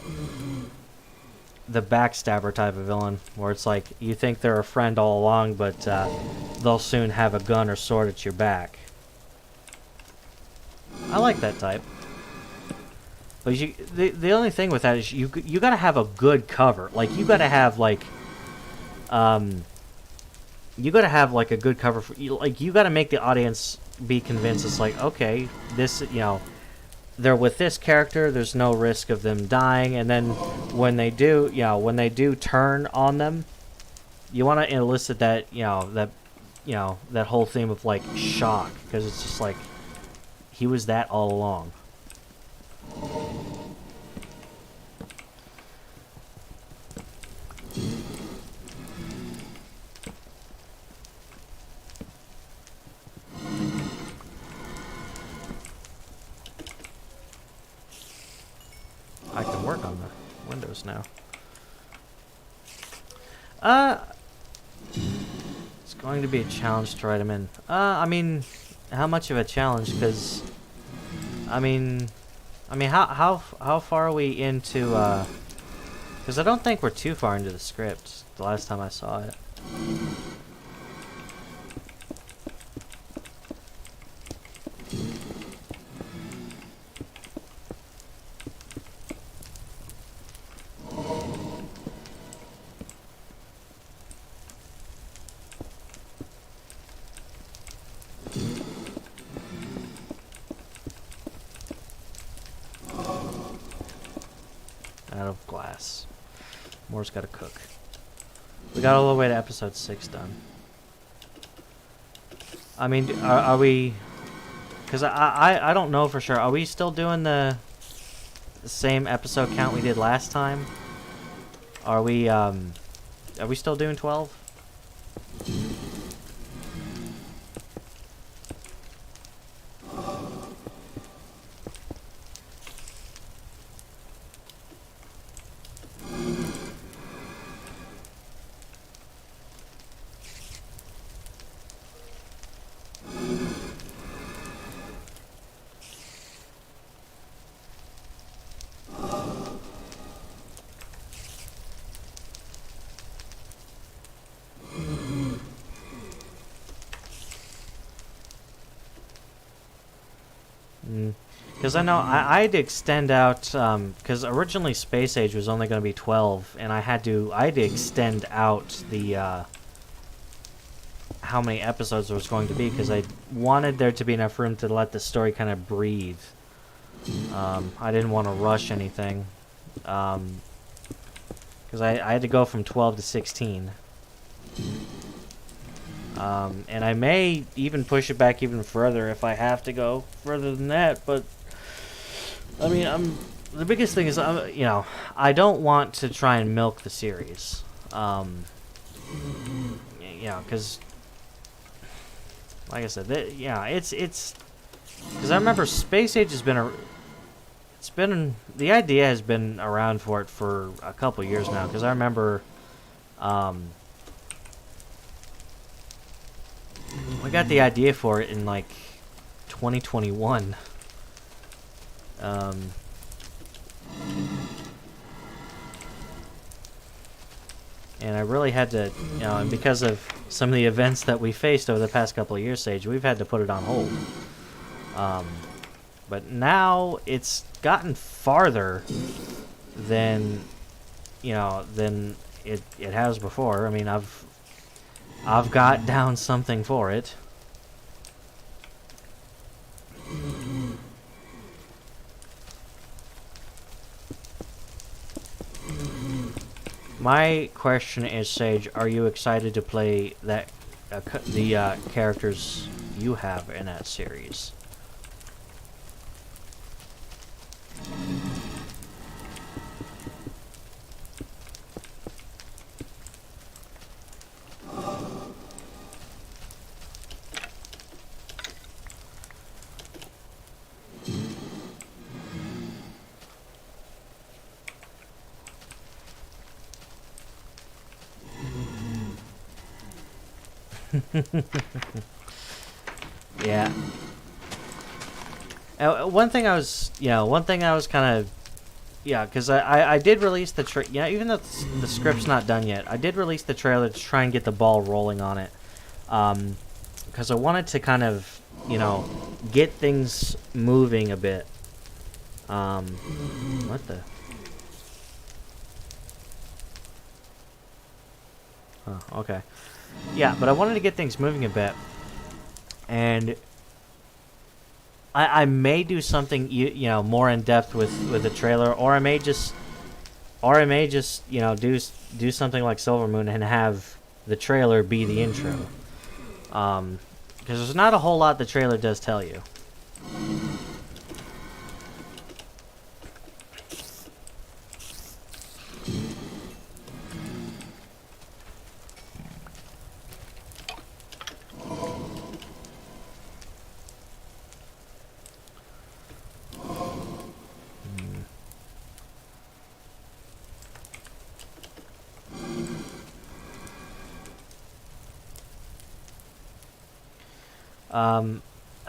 backstabber type of villain, where it's like, you think they're a friend all along, but they'll soon have a gun or sword at your back. I like that type. But the only thing with that is you gotta have a good cover. Like, you gotta have, like... you gotta have like a good cover for you gotta make the audience be convinced. It's like, okay, this, they're with this character, there's no risk of them dying, and then when they do turn on them, you want to elicit that that whole theme of like shock, because it's just like he was that all along. I can work on the windows now. It's going to be a challenge to write them in. I mean, how much of a challenge? Because, I mean, how far are we into? Because I don't think we're too far into the script. The last time I saw it. glass. More's got to cook. We got all the way to episode 6 done. I mean, are we... Because I don't know for sure. Are we still doing the same episode count we did last time? Are we still doing 12? Because I know I'd extend out, because originally Space Age was only going to be 12, and I'd extend out the, how many episodes there was going to be, because I wanted there to be enough room to let the story kind of breathe. I didn't want to rush anything, because I had to go from 12 to 16. And I may even push it back even further if I have to go further than that, but I mean, the biggest thing is, you know, I don't want to try and milk the series. You know, because, like I said, it's because I remember Space Age has been the idea has been around for it for a couple years now, because I remember, I got the idea for it in, like, 2021. And I really had to, you know, and because of some of the events that we faced over the past couple of years, Sage, we've had to put it on hold. But now it's gotten farther than, you know, than it has before. I mean, I've got down something for it. My question is, Sage, are you excited to play that the characters you have in that series? Yeah. One thing I was kind of, yeah, because I did release the even though the script's not done yet, I did release the trailer to try and get the ball rolling on it, because I wanted to kind of, you know, get things moving a bit. What the? Oh, okay. Yeah, but I wanted to get things moving a bit, and I may do something you know, more in depth with the trailer, or I may just you know, do something like Silver Moon and have the trailer be the intro, because there's not a whole lot the trailer does tell you.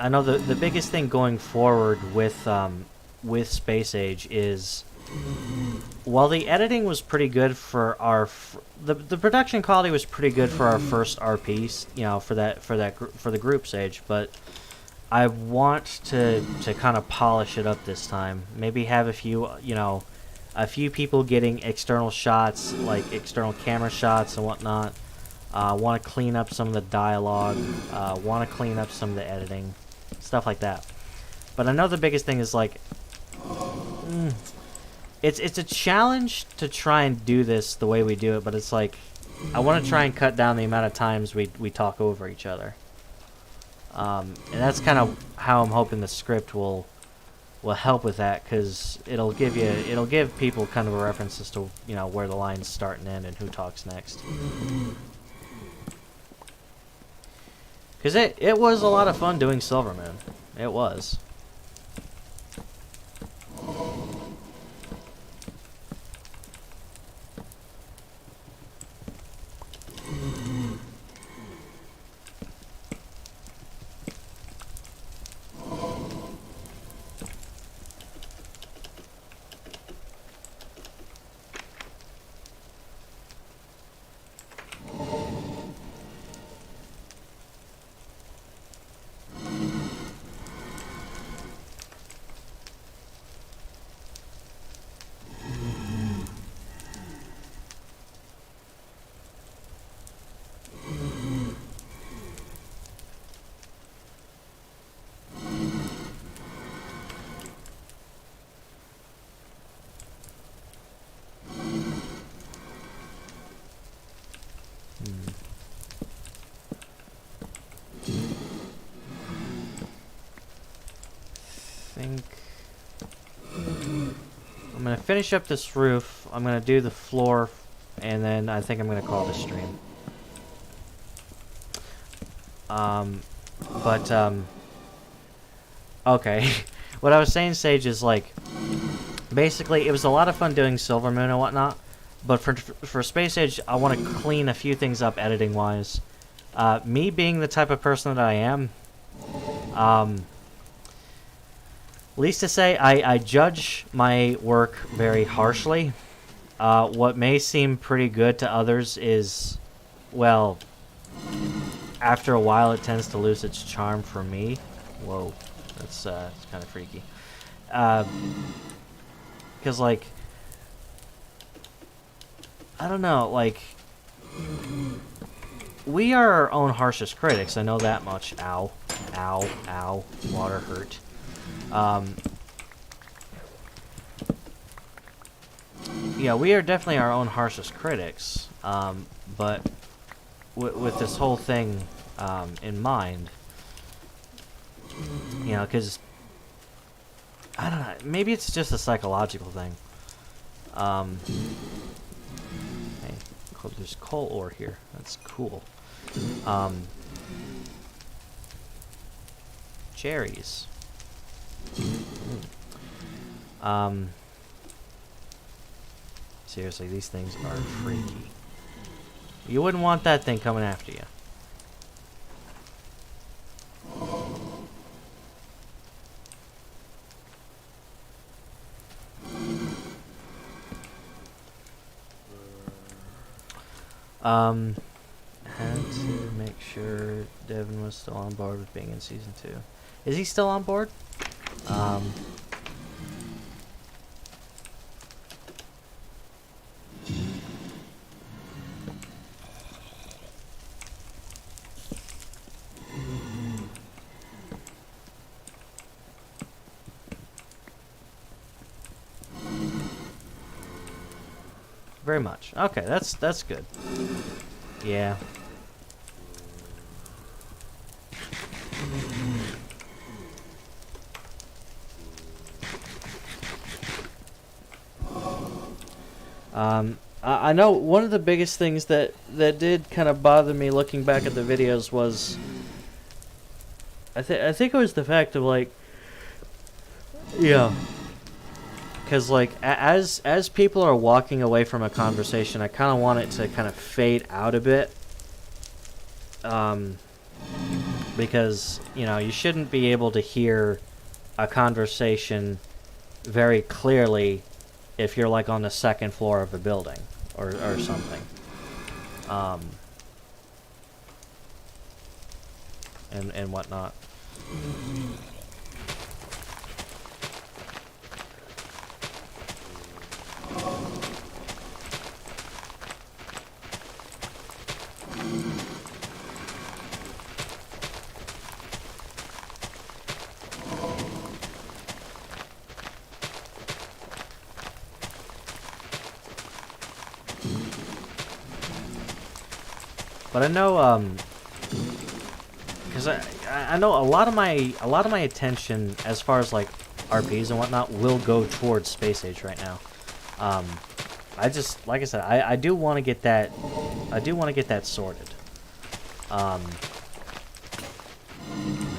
I know the biggest thing going forward with Space Age is, while the editing was pretty good for our the production quality was pretty good for our first RPs, you know, for the group Sage, but I want to kind of polish it up this time. Maybe have a few, you know, a few people getting external shots, like external camera shots and whatnot. Want to clean up some of the dialogue, want to clean up some of the editing, stuff like that. But I know the biggest thing is, like, it's a challenge to try and do this the way we do it, but it's like I want to try and cut down the amount of times we talk over each other. And that's kind of how I'm hoping the script will help with that, because it'll give people kind of a reference as to, you know, where the lines start and end and who talks next. Because it was a lot of fun doing Silvermoon. It was. I'm gonna finish up this roof. I'm gonna do the floor, and then I think I'm gonna call it a stream. Okay. What I was saying, Sage, is like, basically, it was a lot of fun doing Silvermoon and whatnot, but for Space Age, I want to clean a few things up editing-wise. Me being the type of person that I am, least to say, I judge my work very harshly. What may seem pretty good to others is, well, after a while it tends to lose its charm for me. Whoa, that's kind of freaky. Because, like, I don't know, like, we are our own harshest critics, I know that much. Ow, ow, ow, water hurt. Yeah, we are definitely our own harshest critics, but with this whole thing in mind, you know, because, I don't know, maybe it's just a psychological thing. Hey, there's coal ore here, that's cool. Cherries. Seriously, these things are freaky. You wouldn't want that thing coming after you. Had to make sure Devin was still on board with being in season 2. Is he still on board? Very much. Okay, that's good. Yeah. I know one of the biggest things that did kind of bother me looking back at the videos was, I think it was the fact of, like, yeah, because, like, as people are walking away from a conversation, I kind of want it to kind of fade out a bit, because, you know, you shouldn't be able to hear a conversation very clearly if you're, like, on the second floor of a building or something. And whatnot. But I know, because I know a lot of my attention as far as like RPs and whatnot will go towards Space Age right now. I just, like I said, I do want to get that. I do want to get that sorted. The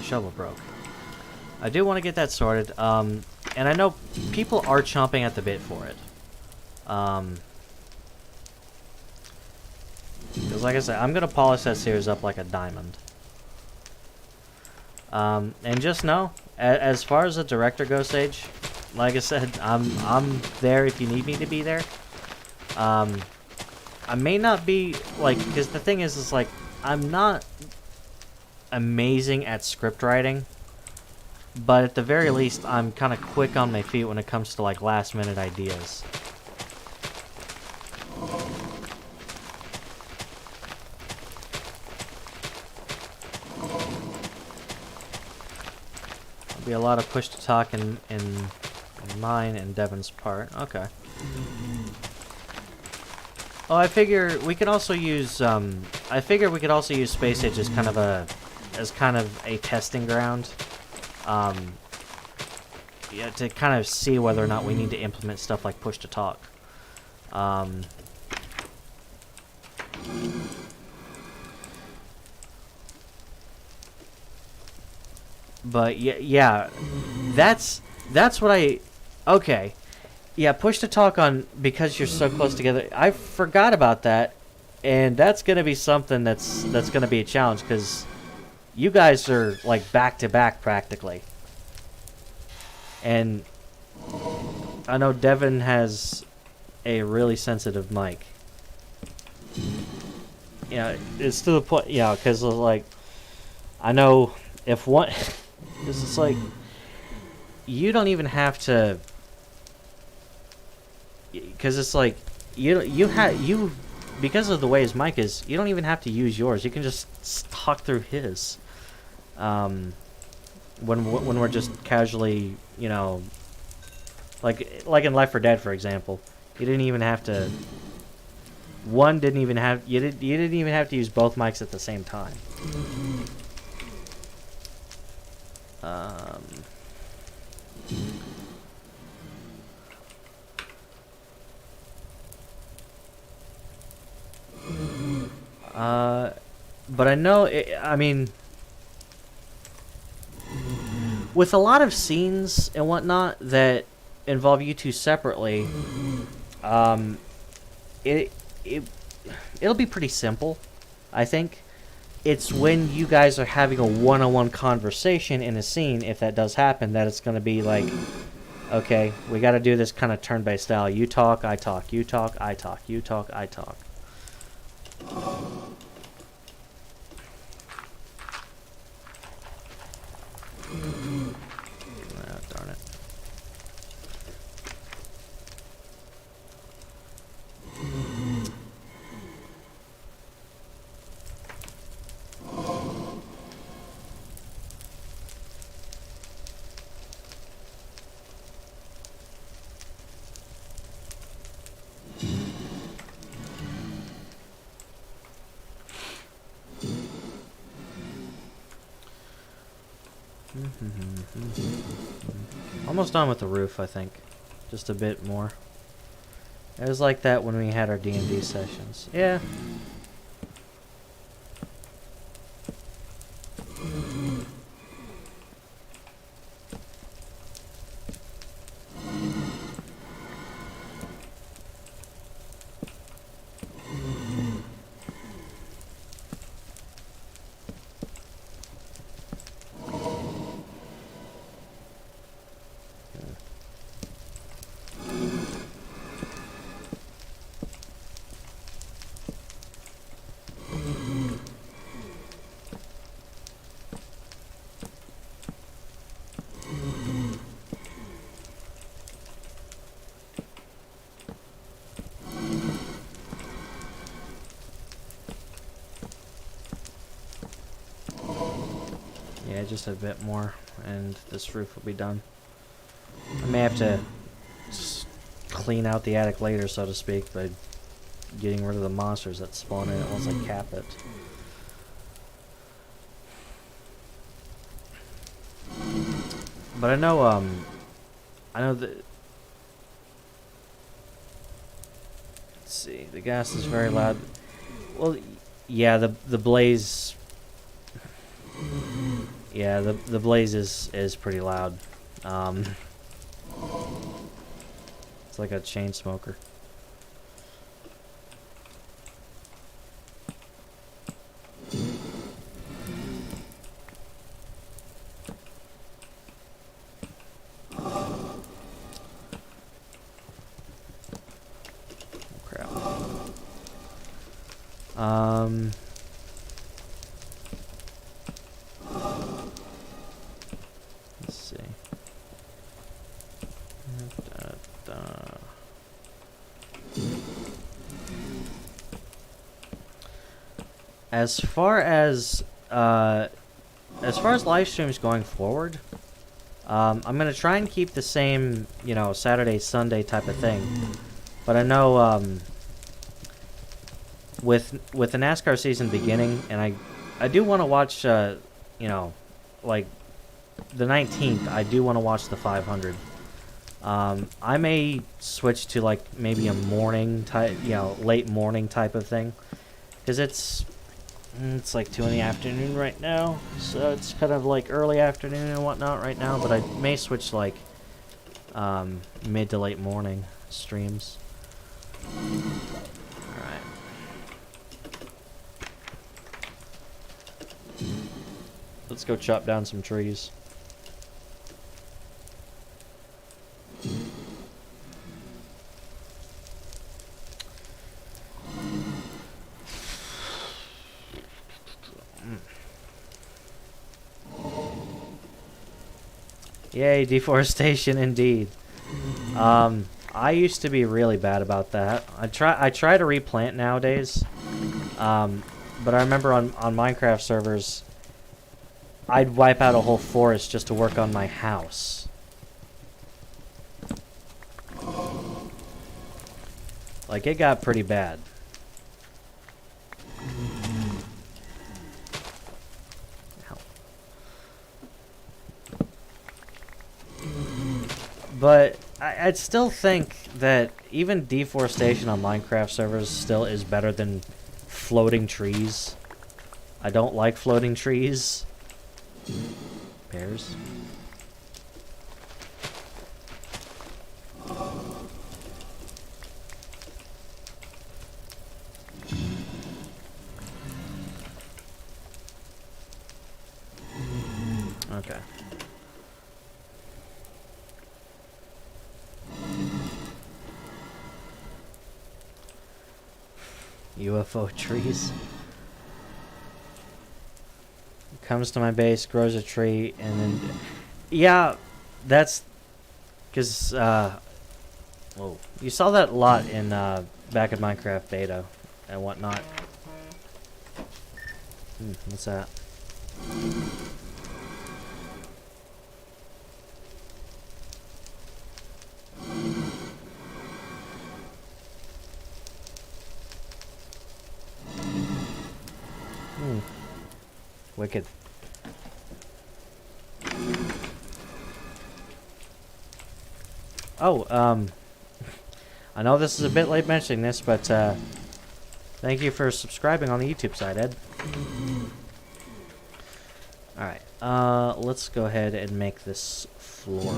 shovel broke. I do want to get that sorted. And I know people are chomping at the bit for it. Because like I said, I'm gonna polish that series up like a diamond. And just know, as far as the director goes, Sage, like I said, I'm there if you need me to be there. I may not be like, because the thing is like I'm not amazing at script writing, but at the very least, I'm kind of quick on my feet when it comes to like last minute ideas. There'll be a lot of push to talk in mine and Devin's part. Okay. Oh, I figure we could also use. I figure we could also use Space Age as kind of a testing ground. Yeah, to kind of see whether or not we need to implement stuff like push to talk. But yeah, that's what I. Okay. Yeah, push to talk on because you're so close together. I forgot about that, and that's gonna be something that's gonna be a challenge because you guys are like back to back practically, and I know Devin has a really sensitive mic. Yeah, it's to the point. Yeah, because like I know if one, because it's like you don't even have to. Because it's like you because of the way his mic is, you don't even have to use yours. You can just talk through his. When we're just casually, you know, like in Left 4 Dead, for example, you didn't even have to. You didn't even have to use both mics at the same time. But I know, I mean, with a lot of scenes and whatnot that involve you two separately, it'll be pretty simple, I think. It's when you guys are having a one-on-one conversation in a scene, if that does happen, that it's going to be like, okay, we got to do this kind of turn-based style. You talk, I talk. You talk, I talk. You talk, I talk. Ah, darn it. Almost done with the roof, I think. Just a bit more. It was like that when we had our D&D sessions. Yeah. Yeah, just a bit more, and this roof will be done. I may have to just clean out the attic later, so to speak, but getting rid of the monsters that spawn in it once I cap it. But I know that. Let's see, the gas is very loud. Well, yeah, the blaze. Yeah, the blaze is pretty loud. It's like a chain smoker. Let's see. As far as live streams going forward, I'm gonna try and keep the same, Saturday, Sunday type of thing. But I know, with the NASCAR season beginning, and I do want to watch, like the 19th. I do want to watch the 500. I may switch to like maybe a morning type, late morning type of thing, because it's like 2 in the afternoon right now, so it's kind of like early afternoon and whatnot right now. But I may switch like mid to late morning streams. Alright. Let's go chop down some trees. Yay, deforestation indeed. I used to be really bad about that. I try to replant nowadays. But I remember on Minecraft servers, I'd wipe out a whole forest just to work on my house. Like, it got pretty bad. But I'd still think that even deforestation on Minecraft servers still is better than floating trees. I don't like floating trees. Bears. Okay. UFO trees. Comes to my base, grows a tree, and then... Yeah, that's... Because, whoa. You saw that a lot in, back in Minecraft beta and whatnot. What's that? Wicked. Oh, I know this is a bit late mentioning this, but thank you for subscribing on the YouTube side, Ed. Alright, let's go ahead and make this floor.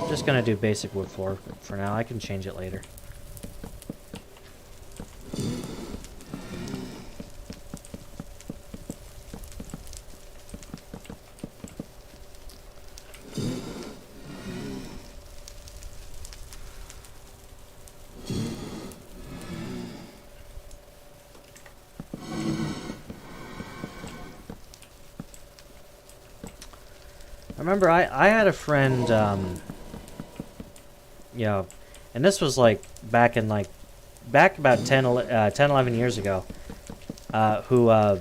Just gonna do basic wood floor for now. I can change it later. I remember I had a friend, and this was like back about 10, 11 years ago, who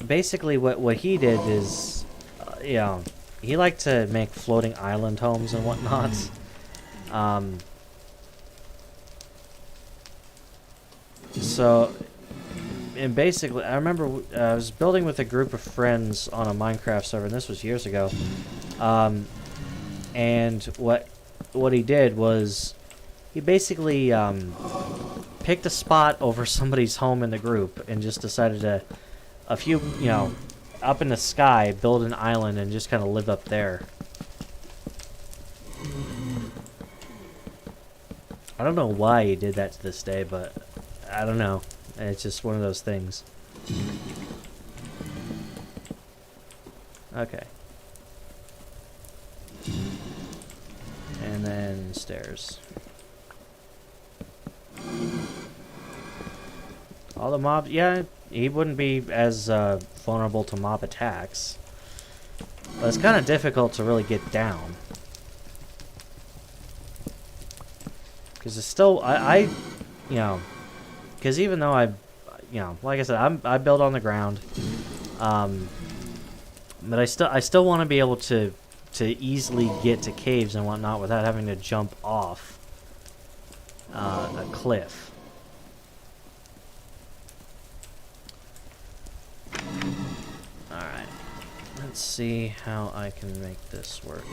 basically what he did is, he liked to make floating island homes and whatnot. Um, so, and basically, I remember I was building with a group of friends on a Minecraft server, and this was years ago. And what he did was he basically picked a spot over somebody's home in the group and just decided to, a few, up in the sky, build an island and just kind of live up there. I don't know why he did that to this day, but I don't know. It's just one of those things. Okay. And then stairs. All the mobs, yeah, he wouldn't be as vulnerable to mob attacks. But it's kind of difficult to really get down. Because it's still, because even though like I said, I build on the ground. But I still want to be able to easily get to caves and whatnot without having to jump off a cliff. Alright. Let's see how I can make this work.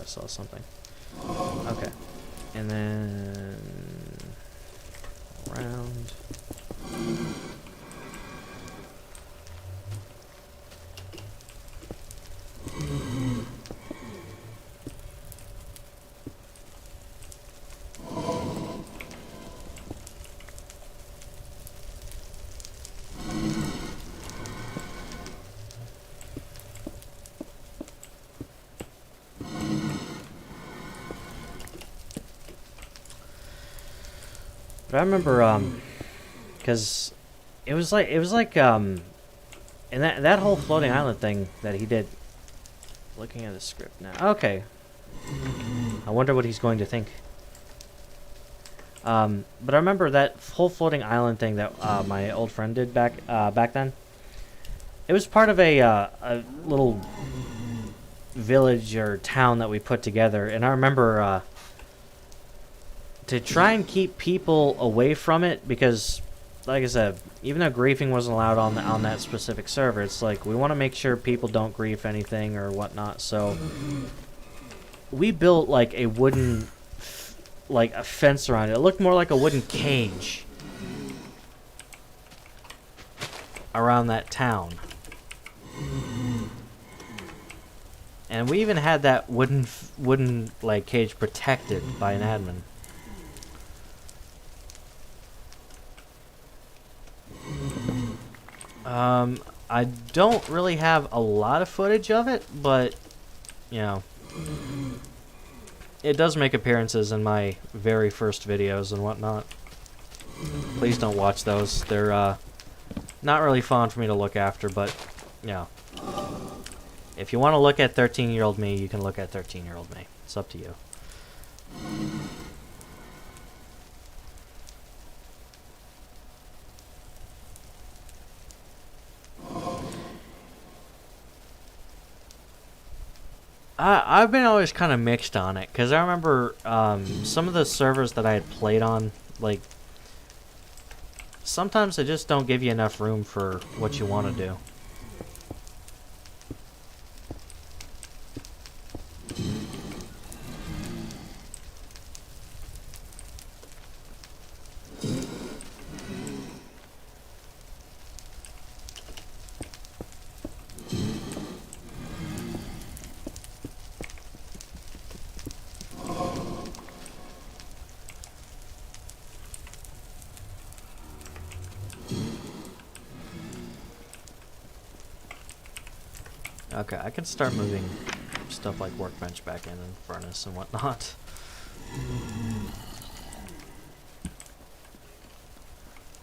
Saw something. Okay. And then around. But I remember, because it was like, and that whole floating island thing that he did. Looking at the script now. Okay. I wonder what he's going to think. But I remember that whole floating island thing that my old friend did back then. It was part of a little village or town that we put together, and I remember to try and keep people away from it, because, like I said, even though griefing wasn't allowed on that specific server, it's like we want to make sure people don't grief anything or whatnot. So we built like a wooden, like a fence around it. It looked more like a wooden cage around that town. And we even had that wooden like cage protected by an admin. I don't really have a lot of footage of it, but it does make appearances in my very first videos and whatnot. Please don't watch those. They're not really fun for me to look after, but yeah. If you want to look at 13-year-old me, you can look at 13-year-old me. It's up to you. I've been always kind of mixed on it, because I remember some of the servers that I had played on, like, sometimes they just don't give you enough room for what you want to do. Okay, I can start moving stuff like workbench back in and furnace and whatnot.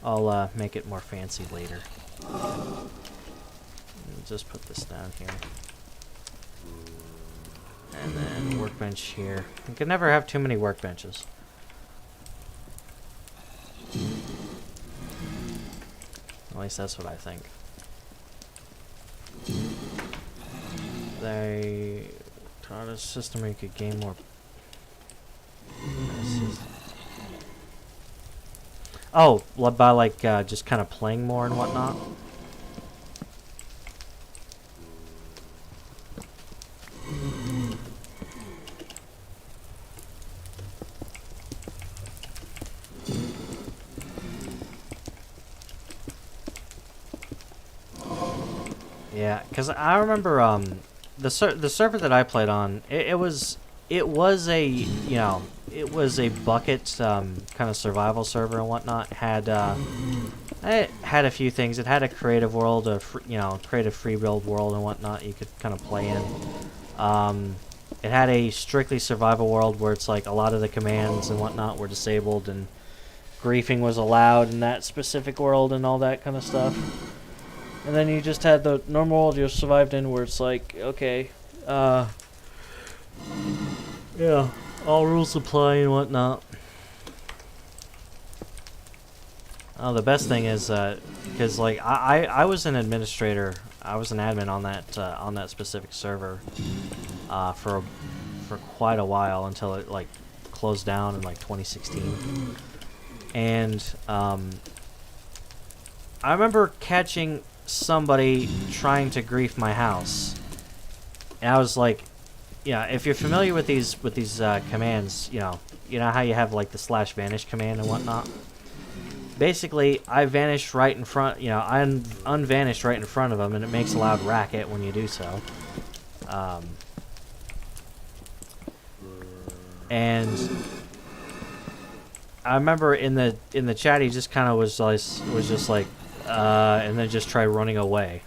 I'll make it more fancy later. Just put this down here. And then workbench here. You can never have too many workbenches. At least that's what I think. They taught a system where you could gain more. Oh, by like just kind of playing more and whatnot. Yeah, because I remember the server that I played on, it was a, you know, it was a bucket kind of survival server and whatnot. It had a few things. It had a creative world, creative free build world and whatnot you could kind of play in. It had a strictly survival world where it's like a lot of the commands and whatnot were disabled and griefing was allowed in that specific world and all that kind of stuff. And then you just had the normal world you survived in where it's like, okay, yeah, all rules apply and whatnot. Oh, the best thing is, because like I was an administrator, I was an admin on that specific server, for quite a while until it like closed down in like 2016. And I remember catching somebody trying to grief my house, and I was like, yeah, if you're familiar with these commands, you know how you have like the /vanish command and whatnot. Basically, I vanished right in front, I unvanished right in front of them, and it makes a loud racket when you do so. And I remember in the chat he just kind of was just like, and then just try running away.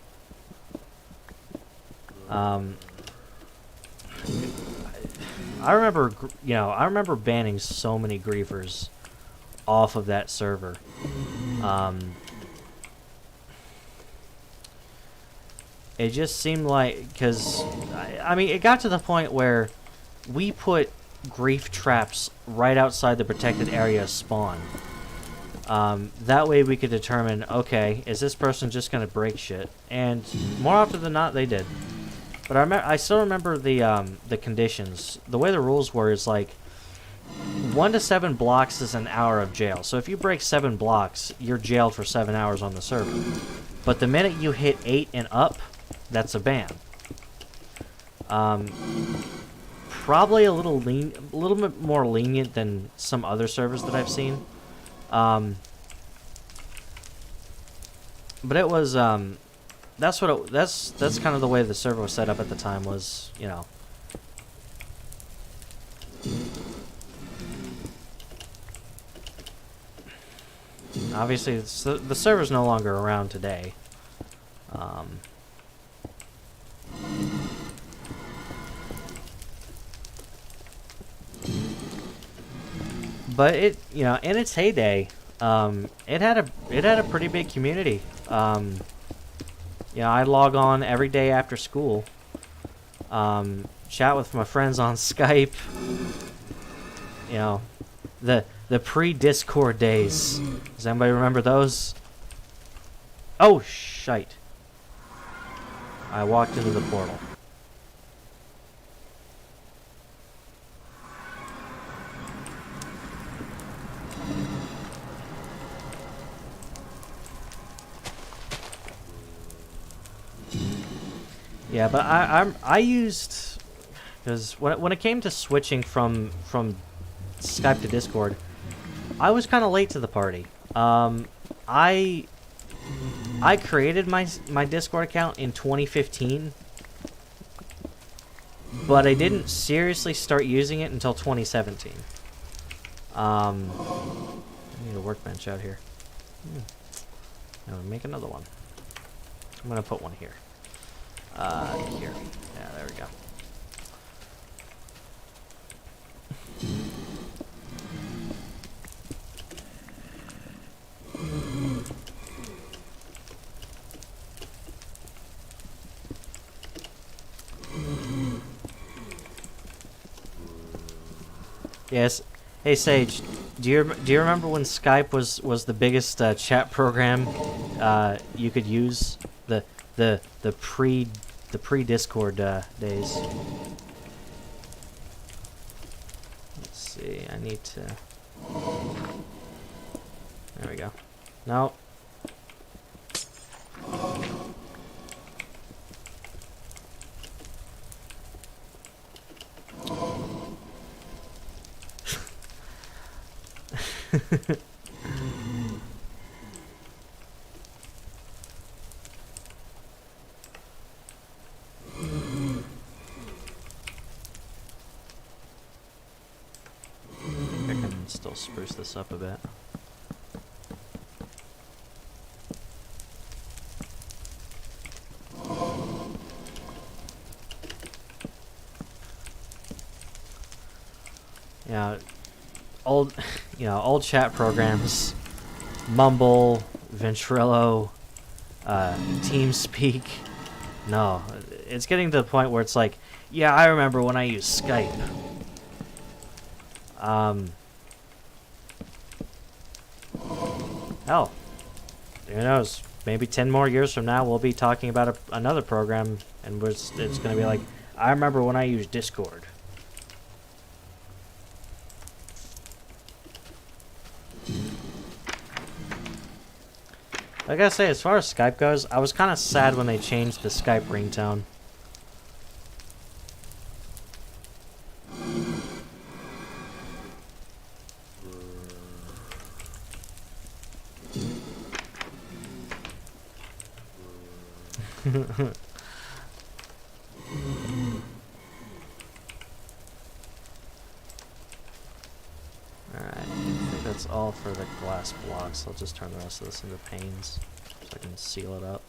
I remember banning so many griefers off of that server. It just seemed like, because I mean, it got to the point where we put grief traps right outside the protected area spawn. That way we could determine, okay, is this person just going to break shit? And more often than not, they did. But I still remember the conditions. The way the rules were is like 1 to 7 blocks is an hour of jail. So if you break 7 blocks, you're jailed for 7 hours on the server. But the minute you hit 8 and up, that's a ban. Probably a little bit more lenient than some other servers that I've seen. But it was that's kind of the way the server was set up at the time, was, obviously the server's no longer around today. But it, in its heyday, it had a pretty big community. I log on every day after school, chat with my friends on Skype. The pre-Discord days. Does anybody remember those? Oh, shite. I walked into the portal. Yeah, but I used, because when it came to switching from Skype to Discord, I was kind of late to the party. I created my Discord account in 2015, but I didn't seriously start using it until 2017. I need a workbench out here. Now make another one. I'm gonna put one here. Here. Yeah, there we go. Yes. Hey Sage, do you remember when Skype was the biggest chat program you could use? The pre Discord days. Let's see. I need to. There we go. No. I can still spruce this up a bit. Yeah, old, old chat programs, Mumble, Ventrilo, TeamSpeak. No, it's getting to the point where it's like, yeah, I remember when I used Skype. Hell, who knows? Maybe 10 more years from now, we'll be talking about another program, and it's going to be like, I remember when I used Discord. I gotta say, as far as Skype goes, I was kind of sad when they changed the Skype ringtone. Alright, I think that's all for the glass blocks. I'll just turn the rest of this into panes so I can seal it up.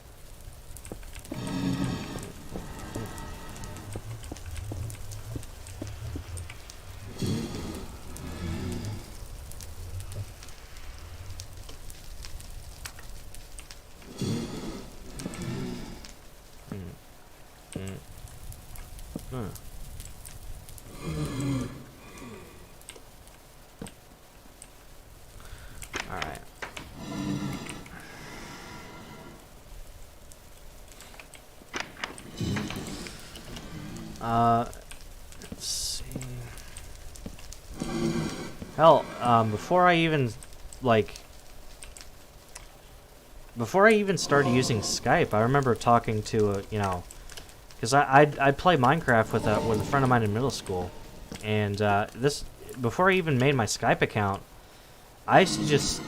Alright. Let's see. Hell, before I even started using Skype, I remember talking to because I'd play Minecraft with a friend of mine in middle school, and before I even made my Skype account, I used to just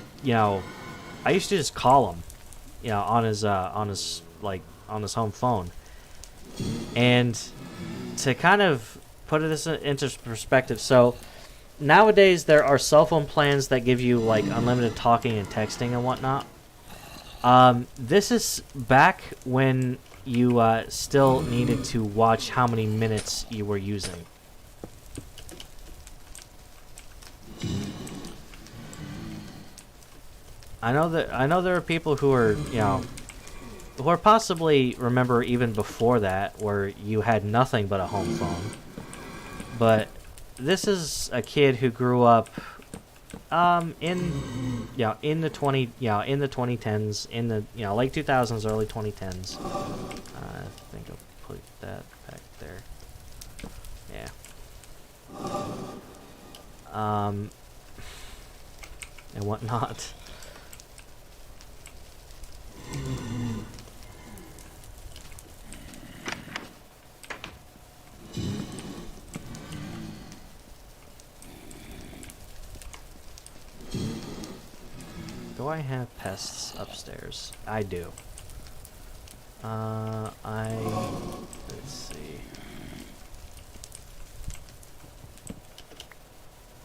call him, on his home phone, and to kind of put this into perspective, so nowadays there are cell phone plans that give you like unlimited talking and texting and whatnot. This is back when you still needed to watch how many minutes you were using. I know there are people who are, who are possibly remember even before that where you had nothing but a home phone. But this is a kid who grew up in the 2010s, in the late 2000s, early 2010s. I think I'll put that back there. Yeah. And whatnot. Do I have pests upstairs? I do. Let's see.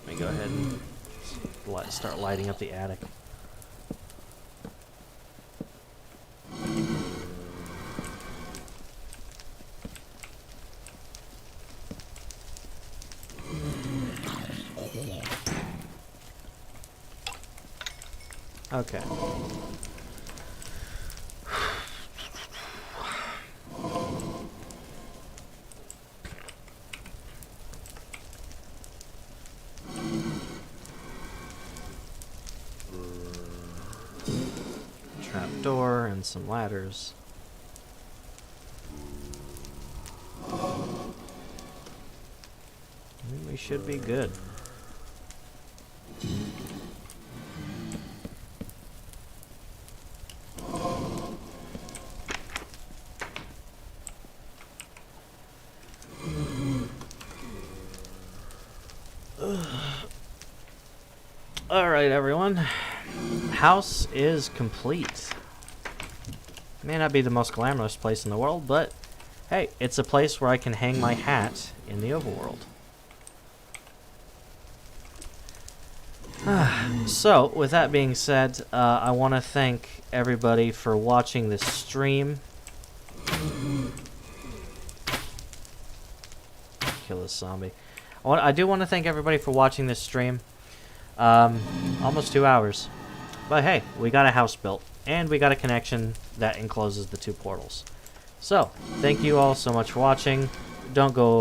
Let me go ahead and start lighting up the attic. Okay. door and some ladders. And we should be good. Alright, everyone. House is complete. May not be the most glamorous place in the world, but hey, it's a place where I can hang my hat in the overworld. So, with that being said, I want to thank everybody for watching this stream. Kill this zombie. I do want to thank everybody for watching this stream. Almost 2 hours. But hey, we got a house built, and we got a connection that encloses the 2 portals. So, thank you all so much for watching. Don't go